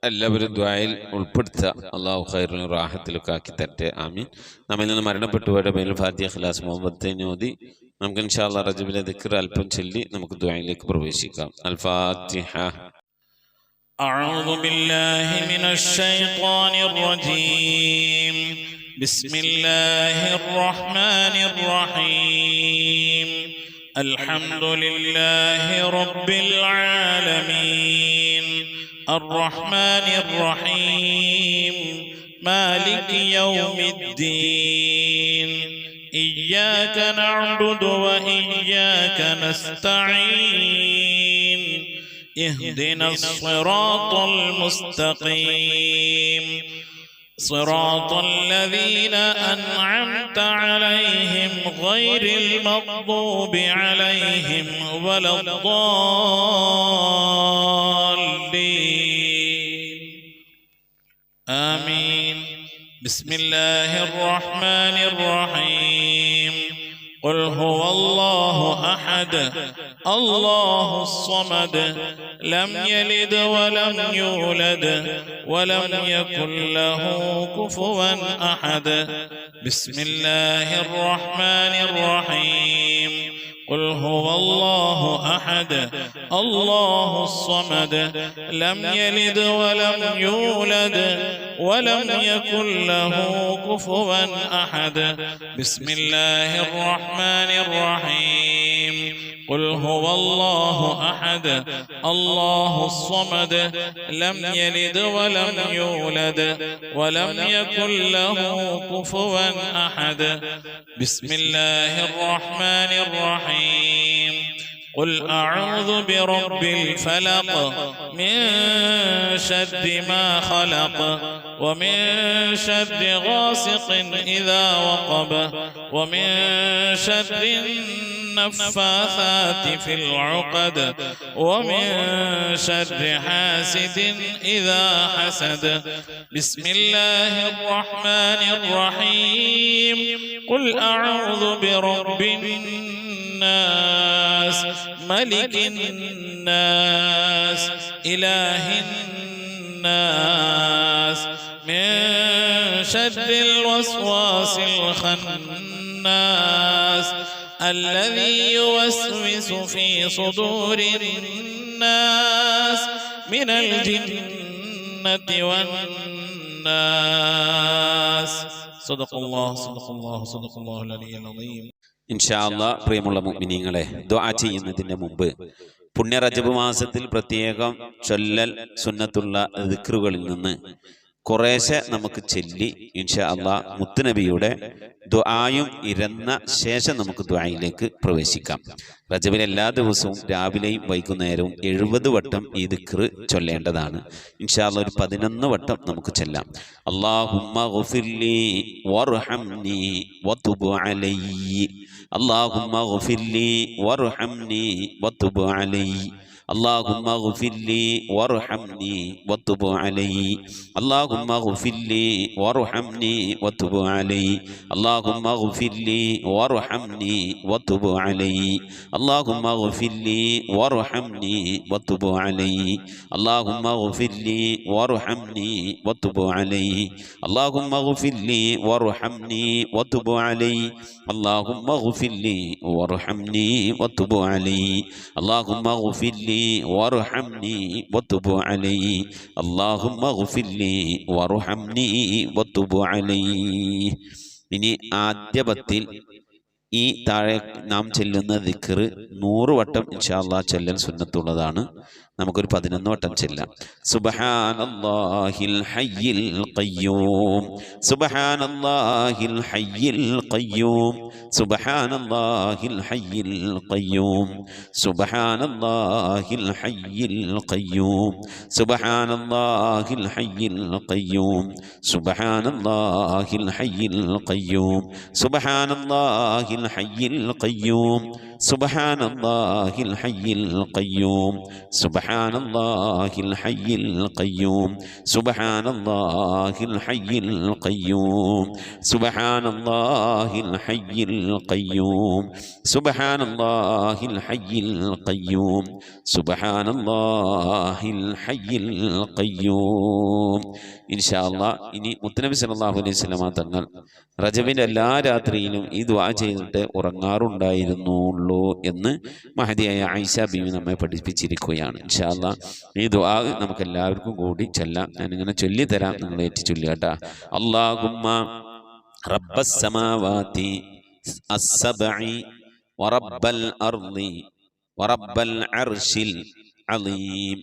എല്ലാവരും ദ്വായിൽ ഉൾപ്പെടുത്തുക. അള്ളാഹു ഖൈറിലും റാഹത്തിലൊക്കെ ആക്കി തരട്ടെ. ആമീൻ. നമ്മിൽ നിന്ന് മരണപ്പെട്ടുപോയ മേൽ ഫാത്തിഹ, ഖിലാസ്, മുഹമ്മദ് ഓതി നമുക്ക് ഇൻഷാ അല്ലാഹ് റജബിലെ ദിക്ർ അല്പം ചൊല്ലി നമുക്ക് ദ്വായിലേക്ക് പ്രവേശിക്കാം. അൽ ഫാത്തിഹ. أعوذ بالله من الشيطان الرجيم. بسم الله الرحمن الرحيم. الحمد لله رب العالمين الرحمن الرحيم مالك يوم الدين إياك نعبد وإياك نستعين اهدنا الصراط المستقيم صراط الذين أنعمت عليهم غير المغضوب عليهم ولا الضالين آمين. بسم الله الرحمن الرحيم. قل هو الله أحد الله الصمد لم يلد ولم يولد ولم يكن له كفوا أحد. بسم الله الرحمن الرحيم. قل هو الله أحد الله الصمد لم يلد ولم يولد ولم يكن له كفوا أحد. بسم الله الرحمن الرحيم. قل هو الله أحد الله الصمد لم يلد ولم يولد ولم يكن له كفوا أحد. بسم الله الرحمن الرحيم. قل أعوذ برب الفلق من شر ما خلق ومن شر غاسق إذا وقب ومن شر النفاثات في العقد ومن شر حاسد إذا حسد. بسم الله الرحمن الرحيم. قل أعوذ برب الناس ملك الناس إله الناس من شر الوسواس الخناس الذي يوسوس في صدور الناس من الجنة والناس. صدق الله صدق الله صدق الله العلي العظيم. ഇൻഷാ അല്ലാഹ് പ്രിയമുള്ള മുഅ്മിനീങ്ങളെ, ദുആ ചെയ്യുന്നതിന് മുമ്പ് പുണ്യ റജബ് മാസത്തിൽ പ്രത്യേകം ചൊല്ലൽ സുന്നത്തുള്ള ദിക്റുകളിൽ നിന്ന് കുറേശ്ശെ നമുക്ക് ചൊല്ലി ഇൻഷാ അല്ലാഹ് മുത്തുനബിയുടെ ദുആയും ഇരന്ന ശേഷം നമുക്ക് ദുആയിലേക്ക് പ്രവേശിക്കാം. റജബിലെ എല്ലാ ദിവസവും രാവിലെയും വൈകുന്നേരവും 70 വട്ടം ഈ ദിക്ർ ചൊല്ലേണ്ടതാണ്. ഇൻഷാ അല്ലാഹ് ഒരു 11 വട്ടം നമുക്ക് ചൊല്ലാം. അല്ലാഹുമ്മ ഗഫിർലി വർഹംനി വതുബ് അലയ്യ. അല്ലാഹുമ്മ ഗഫിർലി വർഹംനി വതുബ് അലയ്യ. اللهم اغفر لي وارحمني وتب علي اللهم اغفر لي وارحمني وتب علي اللهم اغفر لي وارحمني وتب علي اللهم اغفر لي وارحمني وتب علي اللهم اغفر لي وارحمني وتب علي اللهم اغفر لي وارحمني وتب علي اللهم اغفر لي وارحمني وتب علي اللهم اغفر لي وارحمني وتب علي اللهم اغفر لي وارحمني وتب علي. ഇനി ആദ്യപത്തിൽ ഈ താഴെ നാം ചെല്ലുന്ന ദിക്ർ 100 വട്ടം ഇൻഷാ അല്ലാഹ് ചെല്ലൽ സുന്നത്തുള്ളതാണ്. നമുക്കൊരു 11 വട്ടം ചെല്ലാം. സുബ്ഹാനല്ലാഹിൽ ഹയ്യിൽ ഖയ്യൂം സുബ്ഹാനല്ലാഹിൽ ഹയ്യിൽ ഖയ്യൂം സുബ്ഹാനല്ലാഹിൽ ഹയ്യിൽ ഖയ്യൂം സുബ്ഹാനല്ലാഹിൽ ഹയ്യിൽ ഖയ്യൂം സുബ്ഹാനല്ലാഹിൽ ഹയ്യിൽ ഖയ്യൂം സുബ്ഹാനല്ലാഹിൽ ഹയ്യിൽ ഖയ്യൂം സുബ്ഹാനല്ലാഹിൽ ഹയ്യിൽ ഖയ്യൂം സുബ്ഹാനല്ലാഹിൽ ഹയ്യിൽ ഖയ്യൂം സുബ്ഹാനല്ലാഹിൽ ഹയ്യിൽ ഖയ്യൂം സുബ്ഹാനല്ലാഹിൽ ഹയ്യിൽ ഖയ്യൂം സുബ്ഹാനല്ലാഹിൽ ഹയ്യിൽ ഖയ്യൂം സുബ്ഹാനല്ലാഹിൽ ഹയ്യിൽ ഖയ്യൂം സുബ്ഹാനല്ലാഹിൽ ഹയ്യിൽ ഖയ്യൂം. ഇൻഷാ അല്ലാഹ് ഇനി മുത്തനബി സല്ലല്ലാഹു അലൈഹി വസല്ലമ തങ്ങൾ റജബിന്റെ എല്ലാ രാത്രിയിലും ഈ ദുആ ചെയ്തിട്ട് ഉറങ്ങാറുണ്ടായിരുന്നുള്ളൂ എന്ന് മഹദിയായ ആയിഷ ബീവി നമ്മെ പഠിപ്പിച്ചിരിക്കുകയാണ്. ഇൻഷാ അല്ലാഹ് ഈ ദുആ നമുക്ക് എല്ലാവർക്കും കൂടി ചൊല്ലാം. ഞാനിങ്ങനെ ചൊല്ലിത്തരാം, നിങ്ങൾ ഏറ്റി ചൊല്ലുക കേട്ടോ. അല്ലാഹുമ്മ റബ്ബസ് സമാവാതി അസ്സബഇ വറബ്ബൽ അർളി വറബ്ബൽ അർശിൽ അളീം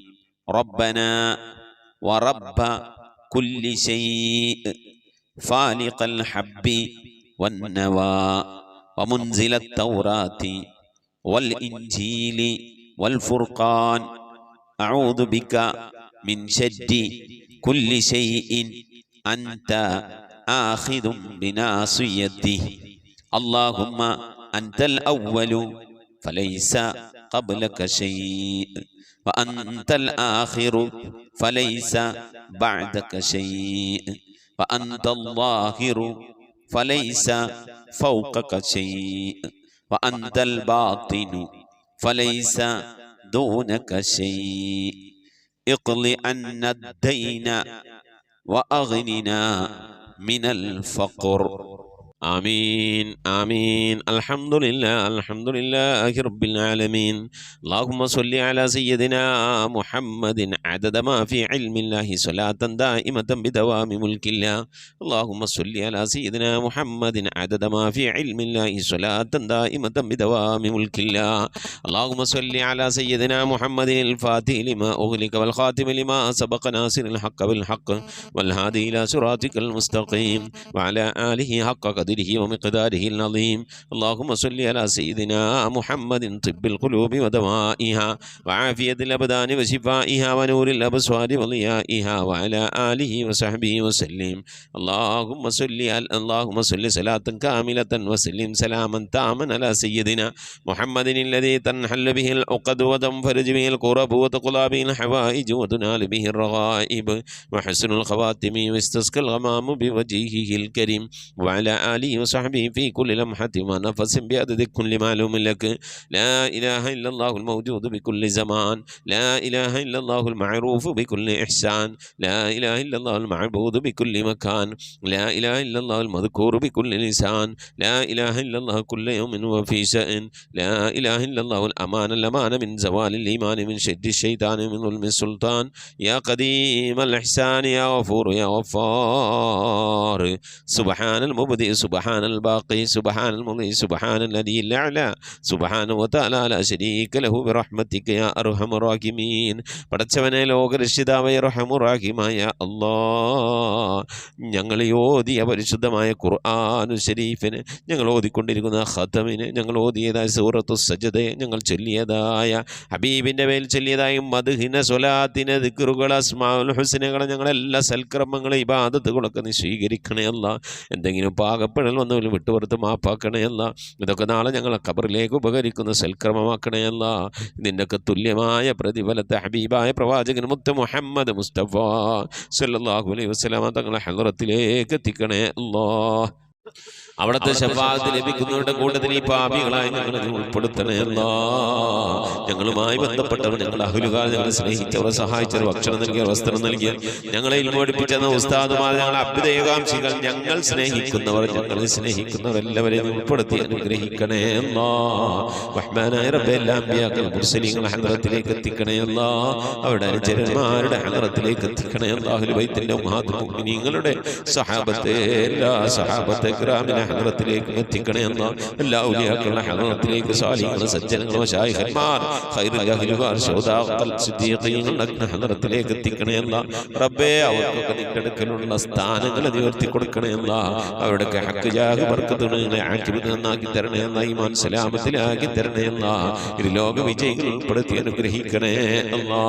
റബ്ബനാ വറബ്ബ കുല്ലി ശൈഇ ഫാലിഖൽ ഹബ്ബി വന്നവാ ومنزل التوراة والإنجيل والفرقان أعوذ بك من شر كل شيء أنت آخذ بناصيته اللهم أنت الأول فليس قبلك شيء وأنت الآخر فليس بعدك شيء وأنت الظاهر فليس فوقك شيء وأنت الباطن فليس دونك شيء اقض عنا الدين وأغننا من الفقر. آمين آمين. الحمد لله رب العالمين. اللهم صل على سيدنا محمد عدد ما في علم الله صلاة دائمة بدوام ملك الله. اللهم صل على سيدنا محمد عدد ما في علم الله صلاة دائمة بدوام ملك الله. اللهم صل على سيدنا محمد الفاتح لما أغلق والخاتم لما سبق ناصر الحق بالحق والهادي إلى صراطك المستقيم وعلى آله حق قدره ومقداره العظيم. اللهم صل على سيدنا محمد طب القلوب ودوائها وعافية الأبدان وشفائها ونور الأبصار وضيائها وعلى آله وصحبه وسلم. اللهم صل صلاة كاملة وسلم سلاما تاما على سيدنا محمد الذي تنحل به العقد وتنفرج به الكرب وتقضى به الحوائج وتنال به الرغائب وحسن الخواتم واستسقى الغمام بوجهه الكريم وعلى آله وصحبه في كل لمحة ونفس بعدد كل معلوم لك. لا إله إلا الله الموجود بكل زمان. لا إله إلا الله المعروف بكل إحسان. لا إله إلا الله المعبود بكل مكان. لا إله إلا الله المذكور بكل لسان. لا إله إلا الله كل يوم وفي شأن. لا إله إلا الله الأمان من زوال الإيمان من شد الشيطان من ظلم السلطان. يا قديم الإحسان يا غفور يا غفار. سبحان المبدئ سبحان الباقي سبحان المضي سبحان الذي الأعلى سبحانه وتعالى لا شريك له برحمتك يا أرحم الراحمين. പടച്ചവനെ ലോകരക്ഷിതാവായ റഹ്മാനുർ റഹീമായ അല്ലാഹ്, ഞങ്ങൾ ഓതിയ പരിശുദ്ധമായ ഖുർആനു ശരീഫിന്, ഞങ്ങൾ ഓതിക്കൊണ്ടിരിക്കുന്ന ഖതമിന്, ഞങ്ങൾ ഓതിയതായ സൂറത്തു സജദയെ, ഞങ്ങൾ ചൊല്ലിയതായ ഹബീബിൻ്റെ മേൽ ചൊല്ലിയതായ മദ്ഹിന സ്വലാത്തിന് ദിക്റുകൾ അസ്മാഉൽ ഹുസ്നകളെ ഞങ്ങളെല്ലാ സൽക്കർമ്മങ്ങളെ ഇബാദത്തുകളൊക്കെ നീ സ്വീകരിക്കണേ അല്ല. എന്തെങ്കിലും പാകപ്പെടൽ വന്നവരും വിട്ടുപുറത്ത് മാപ്പാക്കണേ അല്ല. ഇതൊക്കെ നാളെ ഞങ്ങളെ ഖബറിലേക്ക് ഉപകരിക്കുന്ന സൽക്കർമ്മമാക്കണേ അല്ല. ഇതിൻ്റെയൊക്കെ തുല്യമായ പ്രതിഫലത്തെ ഹബീബായ പ്രവാചകൻ മുത്ത് മുഹമ്മദ് മുസ്തഫ സല്ലല്ലാഹു അലൈഹി വസല്ലമ തങ്ങളെ ഹളറത്തിലേക്ക് എത്തിക്കണേ അല്ലാഹ്. അവിടുത്തെ ശഫാഅത്ത് ലഭിക്കുന്നവരുടെ കൂട്ടത്തിൽ ഈ പാപികളായി ഞങ്ങളെ ഉൾപ്പെടുത്തണേ അല്ലാ. ഞങ്ങളുമായി ബന്ധപ്പെട്ടവർ, ഞങ്ങളുടെ അഹ്ലുകാർ, ഞങ്ങളെ സ്നേഹിച്ചവർ, സഹായിച്ചവർ, ഭക്ഷണം നൽകിയവർ, വസ്ത്രം നൽകിയവർ, ഞങ്ങളെ പഠിപ്പിച്ചെന്ന ഉസ്താദുമാർ, ഞങ്ങളെ അഭ്യുദയകാംക്ഷികൾ, ഞങ്ങൾ സ്നേഹിക്കുന്നവർ, ഞങ്ങളെ സ്നേഹിക്കുന്നവർ എല്ലാവരെയും ഉൾപ്പെടുത്തി അനുഗ്രഹിക്കണേ അല്ലാ. റഹ്മാനായ റബ്ബേ, എല്ലാ അമ്പിയാക്കൾ മുർസലീങ്ങളെ ഹളറത്തിലേക്ക് എത്തിക്കണേ അല്ലാ. അവരുടെ അനുചരന്മാരുടെ ഹളറത്തിലേക്ക് എത്തിക്കണേ അല്ലാ. അഹ്ലു ബൈത്തിന്റെ ഉമ്മഹാത്തുൽ മുഅ്മിനീങ്ങളുടെ സഹാബത്തെ, എല്ലാ സഹാബത്തെ കിറാമിനെ ഹളറത്തിലേക്ക് എത്തിക്കണേ അല്ലാ. എല്ലാ ഔലിയാക്കളുടെ ഹളറത്തിലേക്ക്, സാലിഹീങ്ങൾ, സജ്ജനങ്ങൾ, മശായിഖന്മാർ, ഖൈറുൽ അഹ്ലുകാർ, ശുഹദാക്കൾ, സിദ്ദീഖീങ്ങളുടെ ഹളറത്തിലേക്ക് എത്തിക്കണേ അല്ലാ. റബ്ബേ, അവർക്കൊക്കെ നിന്റെ അടുക്കലുള്ള സ്ഥാനങ്ങൾ ഉയർത്തി കൊടുക്കണേ അല്ലാ. അവരുടെ ഹഖ് ജാഹ് ബർക്കത്തുകളെ ആക്കിബത്ത് നന്നാക്കി തരണേ അല്ലാ. ഈമാൻ സലാമത്തിലാക്കി തരണേ അല്ലാ. ഇത് ലോക വിജയികൾ ഉൾപ്പെടുത്തി അനുഗ്രഹിക്കണേ അല്ലാ.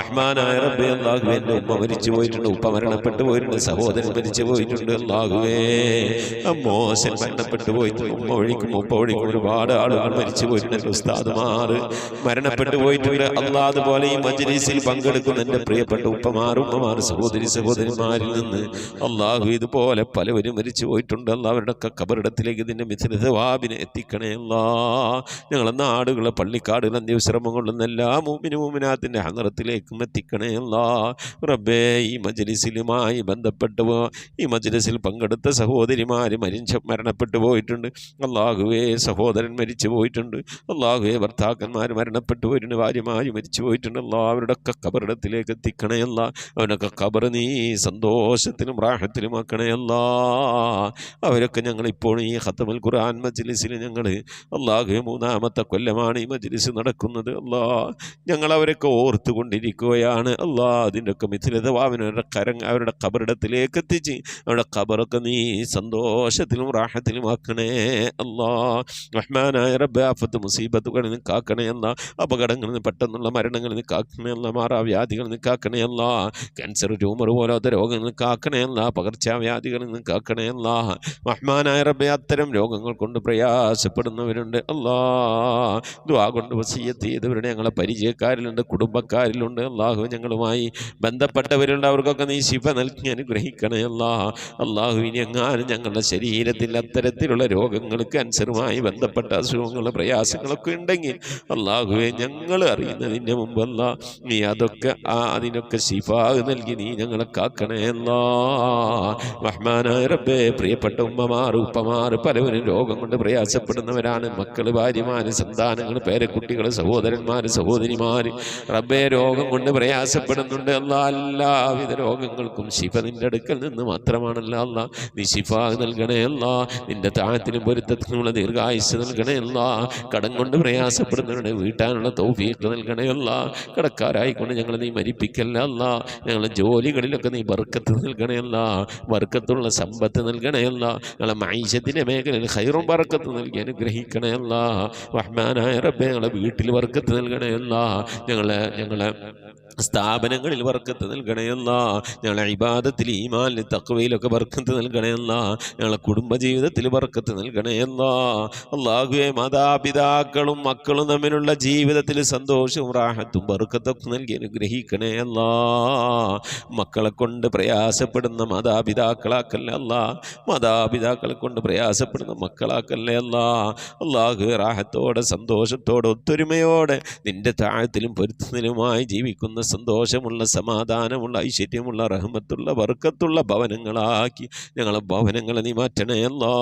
റഹ്മാനായ റബ്ബേ, അല്ലാഹുവേ, എൻ്റെ ഉമ്മ മരിച്ചു പോയിട്ടുണ്ട്, ഉപ്പ മരണപ്പെട്ടു പോയിട്ടുണ്ട്, സഹോദരൻ മരിച്ചു പോയിട്ടുണ്ട്. അല്ലാഹുവേ, മോശൻ മരണപ്പെട്ടു പോയിട്ടുണ്ട്, ഉമ്മ ഒഴിക്കും ഉപ്പ ഒഴിക്കും ഒരുപാട് ആളുകൾ മരിച്ചു പോയിട്ടുണ്ട്, ഉസ്താദുമാർ മരണപ്പെട്ടു പോയിട്ടുണ്ട്. അല്ലാഹ്, അതുപോലെ ഈ മജ്‌ലിസിൽ പങ്കെടുക്കുന്ന എൻ്റെ പ്രിയപ്പെട്ട ഉപ്പമാർ, ഉമ്മമാർ, സഹോദരി സഹോദരന്മാരിൽ നിന്ന് അല്ലാഹു ഇതുപോലെ പലവരും മരിച്ചു പോയിട്ടുണ്ട്. അല്ലാഹ്, അവരുടെയൊക്കെ ഖബറിടത്തിലേക്ക് ഇതിൻ്റെ മിഥില സവാബിനെ എത്തിക്കണേ അല്ലാഹ്. ഞങ്ങളെ നാടുകളെ, പള്ളിക്കാടുകൾ, അന്ത്യവിശ്രമം കൊള്ളുന്ന എല്ലാ മുഅ്മിനും മുഅ്മിനാത്തിൻ്റെ ഹളറത്തിലേക്കും എത്തിക്കണേ അല്ലാഹ്. റബ്ബേ, ഈ മജ്‌ലിസിലുമായി ബന്ധപ്പെട്ടു ഈ മജ്‌ലിസിൽ പങ്കെടുത്ത സഹോദരിമാർ മരണപ്പെട്ടു പോയിട്ടുണ്ട്. അല്ലാഹുവേ, സഹോദരൻ മരിച്ചു പോയിട്ടുണ്ട്. അല്ലാഹുവേ, ഭർത്താക്കന്മാർ മരണപ്പെട്ടു പോയിട്ടുണ്ട്, ഭാര്യമാർ മരിച്ചു പോയിട്ടുണ്ട്. അല്ലാഹ്, അവരുടെയൊക്കെ ഖബറിടത്തിലേക്ക് എത്തിക്കണേ അല്ലാഹ്. അവരൊക്കെ ഖബർ നീ സന്തോഷത്തിലും റാഹത്തിലും ആക്കണേ അല്ലാഹ്. അവരൊക്കെ ഞങ്ങളിപ്പോൾ ഈ ഖത്മുൽ ഖുർആൻ മജ്‌ലിസിൽ ഞങ്ങൾ അല്ലാഹുവേ 3-ാമത്തെ കൊല്ലമാണ് ഈ മജ്‌ലിസ് നടക്കുന്നത്. അല്ലാഹ്, ഞങ്ങളവരൊക്കെ ഓർത്തുകൊണ്ടിരിക്കുകയാണ്. അല്ലാഹ്, അതിൻ്റെയൊക്കെ മിഥിലതവാവിന് അവരുടെ ഖബറിടത്തിലേക്ക് എത്തിച്ച് അവരുടെ ഖബറൊക്കെ നീ സന്തോഷത്തിലും റാഹത്തിലും ആക്കണേ അല്ലാഹ്. റഹ്മാനായ റബ്ബേ, ആഫത്ത് മുസീബത്തുകളിൽ നിന്ന് കാക്കണേ അല്ലാഹ്. അപകടങ്ങളിൽ നിന്ന്, പെട്ടെന്നുള്ള മരണങ്ങളിൽ നിന്ന് കാക്കണേ അല്ലാഹ്. മാറാവ്യാധികളിൽ നിന്ന് കാക്കണേ അല്ലാഹ്. ക്യാൻസർ, ട്യൂമർ പോലത്തെ രോഗങ്ങളിൽ നിന്ന് കാക്കണേ അല്ലാഹ്. പകർച്ചവ്യാധികളിൽ നിന്ന് കാക്കണേ അല്ലാഹ്. റഹ്മാനായ റബ്ബേ, അത്തരം രോഗങ്ങൾ കൊണ്ട് പ്രയാസപ്പെടുന്നവരുണ്ട് അല്ലാഹ്. ദുആ കൊണ്ട് വസിയ്യത്ത് ചെയ്തവരുടെ ഞങ്ങളെ പരിചയക്കാരിലുണ്ട്, കുടുംബക്കാരിലുണ്ട്. അല്ലാഹു, ഞങ്ങളുമായി ബന്ധപ്പെട്ടവരുണ്ട്, അവർക്കൊക്കെ നീ ശിഫ നൽകി അനുഗ്രഹിക്കണേ അല്ലാഹ്. അല്ലാഹു, ഇനി എങ്ങാനും ഞങ്ങളുടെ ശരീരത്തിൽ അത്തരത്തിലുള്ള രോഗങ്ങൾ, ക്യാൻസറുമായി ബന്ധപ്പെട്ട അസുഖങ്ങൾ, പ്രയാസങ്ങളൊക്കെ ഉണ്ടെങ്കിൽ അല്ലാഹുവേ, ഞങ്ങൾ അറിയുന്നതിൻ്റെ മുമ്പല്ല നീ അതൊക്കെ അതിനൊക്കെ ശിഫാ നൽകി നീ ഞങ്ങളെ കാക്കണേ അല്ലാഹ്. റഹ്മാനായ റബ്ബേ, പ്രിയപ്പെട്ട ഉമ്മമാർ, ഉപ്പമാർ പലവരും രോഗം കൊണ്ട് പ്രയാസപ്പെടുന്നവരാണ്. മക്കൾ, ഭാര്യമാർ, സന്താനങ്ങൾ, പേരക്കുട്ടികൾ, സഹോദരന്മാർ, സഹോദരിമാർ റബ്ബേ രോഗം കൊണ്ട് പ്രയാസപ്പെടുന്നുണ്ട്. അല്ലാഹ്, എല്ലാവിധ രോഗങ്ങൾക്കും ശിഫ നിന്റെ അടുക്കൽ നിന്ന് മാത്രമാണല്ലോ അല്ലാഹ്. നീ ശിഫ നൽകണേ അല്ലാഹ്. നിന്റെ താഴത്തിനും പൊരുത്തത്തിനുമുള്ള ദീർഘായുസ് നൽകണേ അല്ലാഹ്. കടം കൊണ്ട് പ്രയാസപ്പെടുന്നവരുടെ വീട്ടാനുള്ള തൗഫീഖ് നൽകണേ അല്ലാഹ്. കടക്കാരായിക്കൊണ്ട് ഞങ്ങളെ നീ മരിപ്പിക്കല്ല അല്ലാഹ്. ഞങ്ങളുടെ ജോലികളിലൊക്കെ നീ ബർക്കത്ത് നൽകണേ അല്ലാഹ്. ബർക്കത്തുള്ള സമ്പത്ത് നൽകണേ അല്ലാഹ്. ഞങ്ങളെ മഈശത്തിൻ്റെ മേഖലയിൽ ഖൈറും ബർക്കത്ത് നൽകി അനുഗ്രഹിക്കണേ അല്ലാഹ്. റഹ്മാനായ റബ്ബേ, ഞങ്ങളെ വീട്ടിൽ ബർക്കത്ത് നൽകണേ അല്ലാഹ്. ഞങ്ങളെ സ്ഥാപനങ്ങളിൽ ബർക്കത്ത് നൽകണേ അല്ലാഹ്. ഞങ്ങളെ ഇബാദത്തിൽ, ഈമാനിൽ, തഖ്വയിലൊക്കെ ബർക്കത്ത് നൽകണേ അല്ലാഹ്. ഞങ്ങളെ കുടുംബജീവിതത്തിൽ ബർക്കത്ത് നൽകണേ അല്ലാഹ്. അല്ലാഹുവേ, മാതാപിതാക്കളും മക്കളും തമ്മിലുള്ള ജീവിതത്തിൽ സന്തോഷവും റാഹത്തും ബർക്കത്തൊക്കെ നൽകി അനുഗ്രഹിക്കണേ അല്ലാഹ്. മക്കളെ കൊണ്ട് പ്രയാസപ്പെടുന്ന മാതാപിതാക്കളാക്കല്ലേ അല്ലാഹ്. മാതാപിതാക്കളെ കൊണ്ട് പ്രയാസപ്പെടുന്ന മക്കളാക്കല്ലേ അല്ലാഹ്. അല്ലാഹു, റാഹത്തോടെ, സന്തോഷത്തോടെ, ഒത്തൊരുമയോടെ നിന്റെ താഴത്തിലും പൊരുത്തത്തിലുമായി ജീവിക്കുന്ന സന്തോഷമുള്ള, സമാധാനമുള്ള, ഐശ്വര്യമുള്ള, റഹ്മത്തുള്ള, ബർക്കത്തുള്ള ഭവനങ്ങളാക്കി ഞങ്ങളെ ഭവനങ്ങളെ നീ മാറ്റണേ അല്ലാ.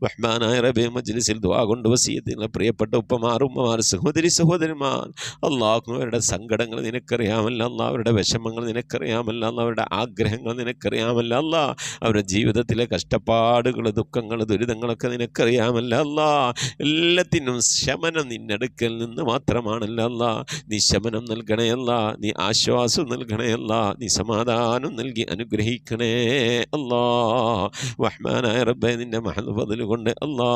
റഹ്മാനായ റബ്ബേ, മജ്ലിസിൽ ദുആ കൊണ്ട് വസിയത്തുള്ള പ്രിയപ്പെട്ട ഉപ്പമാർ, ഉമ്മമാർ, സഹോദരിമാർ, അല്ലാഹു അവരുടെ സങ്കടങ്ങൾ നിനക്കറിയാമല്ല അല്ലാ, അവരുടെ വിഷമങ്ങൾ നിനക്കറിയാമല്ല അല്ലാ, അവരുടെ ആഗ്രഹങ്ങൾ നിനക്കറിയാമല്ല അല്ലാ, അവരുടെ ജീവിതത്തിലെ കഷ്ടപ്പാടുകൾ, ദുഃഖങ്ങൾ, ദുരിതങ്ങളൊക്കെ നിനക്കറിയാമല്ല അല്ലാ. എല്ലാത്തിനും ശമനം നിന്റെ അടുക്കൽ നിന്ന് മാത്രമാണല്ല അല്ലാ. നീ ശമനം നൽകണേ അല്ലാ, നീ ആശ്വാസം നൽകണേ അല്ലാ, നീ സമാധാനം നൽകി അനുഗ്രഹിക്കണേ അല്ലാ. റഹ്മാനായ റബ്ബേ, നിന്റെ മഹദ് ഫദ്ൽ കൊണ്ട് അല്ലാ,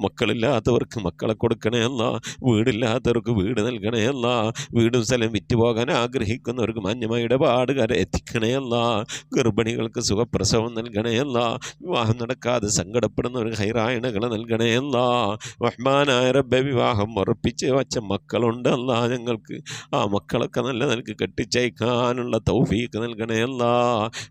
മക്കളില്ലാത്തവർക്ക് മക്കളെ കൊടുക്കണേ അല്ലാ, വീടില്ലാത്തവർക്ക് വീട് നൽകണേ അല്ലാ, വീടും സ്ഥലം വിറ്റുപോകാൻ ആഗ്രഹിക്കുന്നവർക്ക് മാന്യമായ ഇടപാടുകാരെ എത്തിക്കണേ അല്ലാ, ഗർഭിണികൾക്ക് സുഖപ്രസവം നൽകണേ അല്ലാ, വിവാഹം നടക്കാതെ സങ്കടപ്പെടുന്നവർക്ക് ഹൈറായണകൾ നൽകണേ അല്ലാ. റഹ്മാനായ റബ്ബേ, വിവാഹം ഉറപ്പിച്ച് വച്ച മക്കളുണ്ട് അല്ലാ ഞങ്ങൾക്ക്, ആ മക്കളൊക്കെ നല്ല നിലക്ക് കെട്ടിച്ചയക്കാനുള്ള തൗഫീഖ് നൽകണേ അല്ലാ.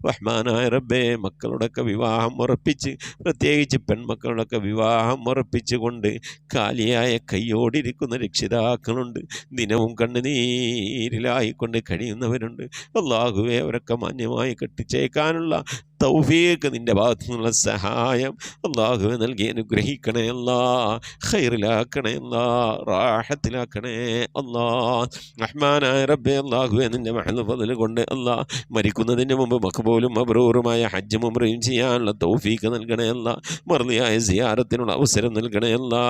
റഹ്മാനായ റബ്ബേ, മക്കളുടെയൊക്കെ വിവാഹം ഉറപ്പിച്ച്, പ്രത്യേകിച്ച് പെൺമക്കളുടെയൊക്കെ വിവാഹം ഉറപ്പിച്ചുകൊണ്ട് കാലിയായ കൈയോടിരിക്കുന്ന രക്ഷിതാക്കളുണ്ട്, ദിനവും കണ്ണുനീരിലായിക്കൊണ്ട് കഴിയുന്നവരുണ്ട്. അല്ലാഹുവേ, അവരൊക്കെ മാന്യമായി കെട്ടിച്ചേക്കാനുള്ള തൗഫീഖ് നിൻ്റെ ഭാഗത്തു നിന്നുള്ള സഹായം അല്ലാഹുവേ നൽകി അനുഗ്രഹിക്കണേ അല്ലാ, ഖൈറിലാക്കണേ അല്ലാ, റാഹത്തിലാക്കണേ അല്ലാ. റഹ്മാനായ റബ്ബേ, അല്ലാഹുവേ, നിൻ്റെ മഹദ് ഫദ്ൽ കൊണ്ട് അല്ലാ, മരിക്കുന്നതിന് മുമ്പ് മഖ്ബൂലും മബ്റൂറുമായ ഹജ്ജും ഉംറയും ചെയ്യാനുള്ള തൗഫീഖ് നൽകണേ അല്ലാ, മർദിയായ സിയാറത്തിനുള്ള അവസരം നൽകണേ അല്ലാ.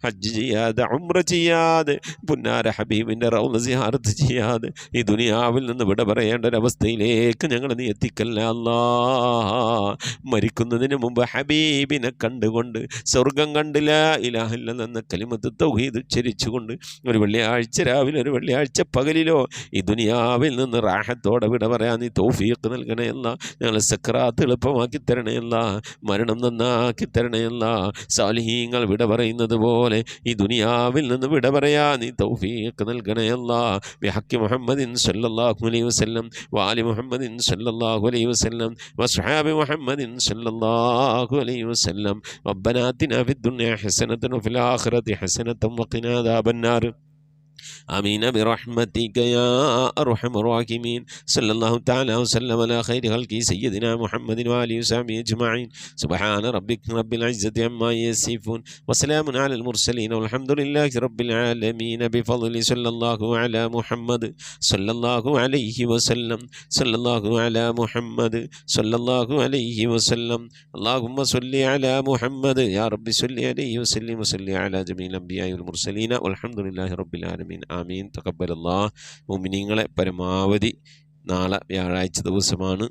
ഹജ്ജ് ചെയ്യാതെ, ഉംറ ചെയ്യാതെ, പുന്നാര ഹബീബിൻ്റെ റൗള സിയാറത്ത് ചെയ്യാതെ ഈ ദുനിയാവിൽ നിന്ന് വിട പറയേണ്ട ഒരവസ്ഥയിലേക്ക് ഞങ്ങളെ നീ എത്തിക്കല്ല അല്ലാ. മരിക്കുന്നതിന് മുമ്പ് ഹബീബിനെ കണ്ടുകൊണ്ട്, സ്വർഗം കണ്ടില്ല ഇലാഹ ഇല്ലല്ലാഹ് എന്ന കലിമത്ത് തൗഹീദ് ഉച്ചരിച്ചുകൊണ്ട് ഒരു വെള്ളിയാഴ്ച രാവിലെ, ഒരു വെള്ളിയാഴ്ച പകലിലോ ഈ ദുനിയാവിൽ നിന്ന് റാഹത്തോടെ വിട പറയാൻ നീ തൗഫീഖ് നൽകണേ അല്ലാ. ഞങ്ങളെ സക്രാത്ത് എളുപ്പമാക്കി തരണേ അല്ലാ, മരണം നന്നാക്കി തരണേ അല്ലാ. സാലിഹീങ്ങൾ വിട പറയുന്നത് പോലെ ഈ ദുനിയാവിൽ നിന്ന് വിട പറയാൻ നീ തൗഫീഖ് നൽകണേ അല്ലാ. ബിഹഖി മുഹമ്മദിൻ സല്ലല്ലാഹു അലൈഹി വസല്ലം വആലി മുഹമ്മദിൻ സല്ലല്ലാഹു അലൈഹി വസല്ലം വസ്ഹാബി മുഹമ്മദിൻ സല്ലല്ലാഹു അലൈഹി വസല്ലം. റബ്ബനാ ആതിനാ ഫിദ്ദുനിയ ഹസനതൻ വഫിൽ ആഖിറതി ഹസനതൻ വഖിനാ അദാബന്നാർ. آمين برحمتك يا أرحم الراحمين. صلى الله تعالى وسلم على خير خلقه سيدنا محمد وآله وصحبه أجمعين. سبحان ربك رب العزة عما يصفون وسلام على المرسلين والحمد لله رب العالمين. بفضل صلى الله على محمد صلى الله عليه وسلم. صلى الله على محمد صلى الله عليه وسلم. اللهم صل على محمد يا رب صل عليه وسلم وصل على جميع الأنبياء والمرسلين والحمد لله رب العالمين. ആമീൻ. തഖബ്ബലല്ലാഹ്. മുഅ്മിനീങ്ങളെ, പരമാവധി നാളെ വ്യാഴാഴ്ച ദിവസമാണ്,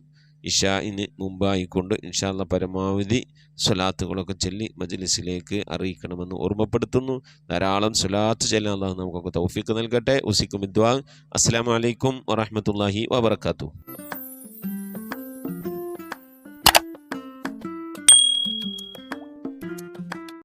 ഇശാഇന് മുമ്പായിക്കൊണ്ട് ഇൻഷാ അല്ലാഹ് പരമാവധി സ്വലാത്തുകളൊക്കെ ചൊല്ലി മജ്ലിസിലേക്ക് അറിയിക്കണമെന്ന് ഓർമ്മപ്പെടുത്തുന്നു. ധാരാളം സ്വലാത്ത് ചൊല്ലാൻ അല്ലാഹു നമുക്കൊക്കെ തൗഫീഖ് നൽകട്ടെ. ഉസിക്കും ദുആ. അസ്സലാമു അലൈക്കും വറഹ്മത്തുള്ളാഹി വബറകാതുഹു.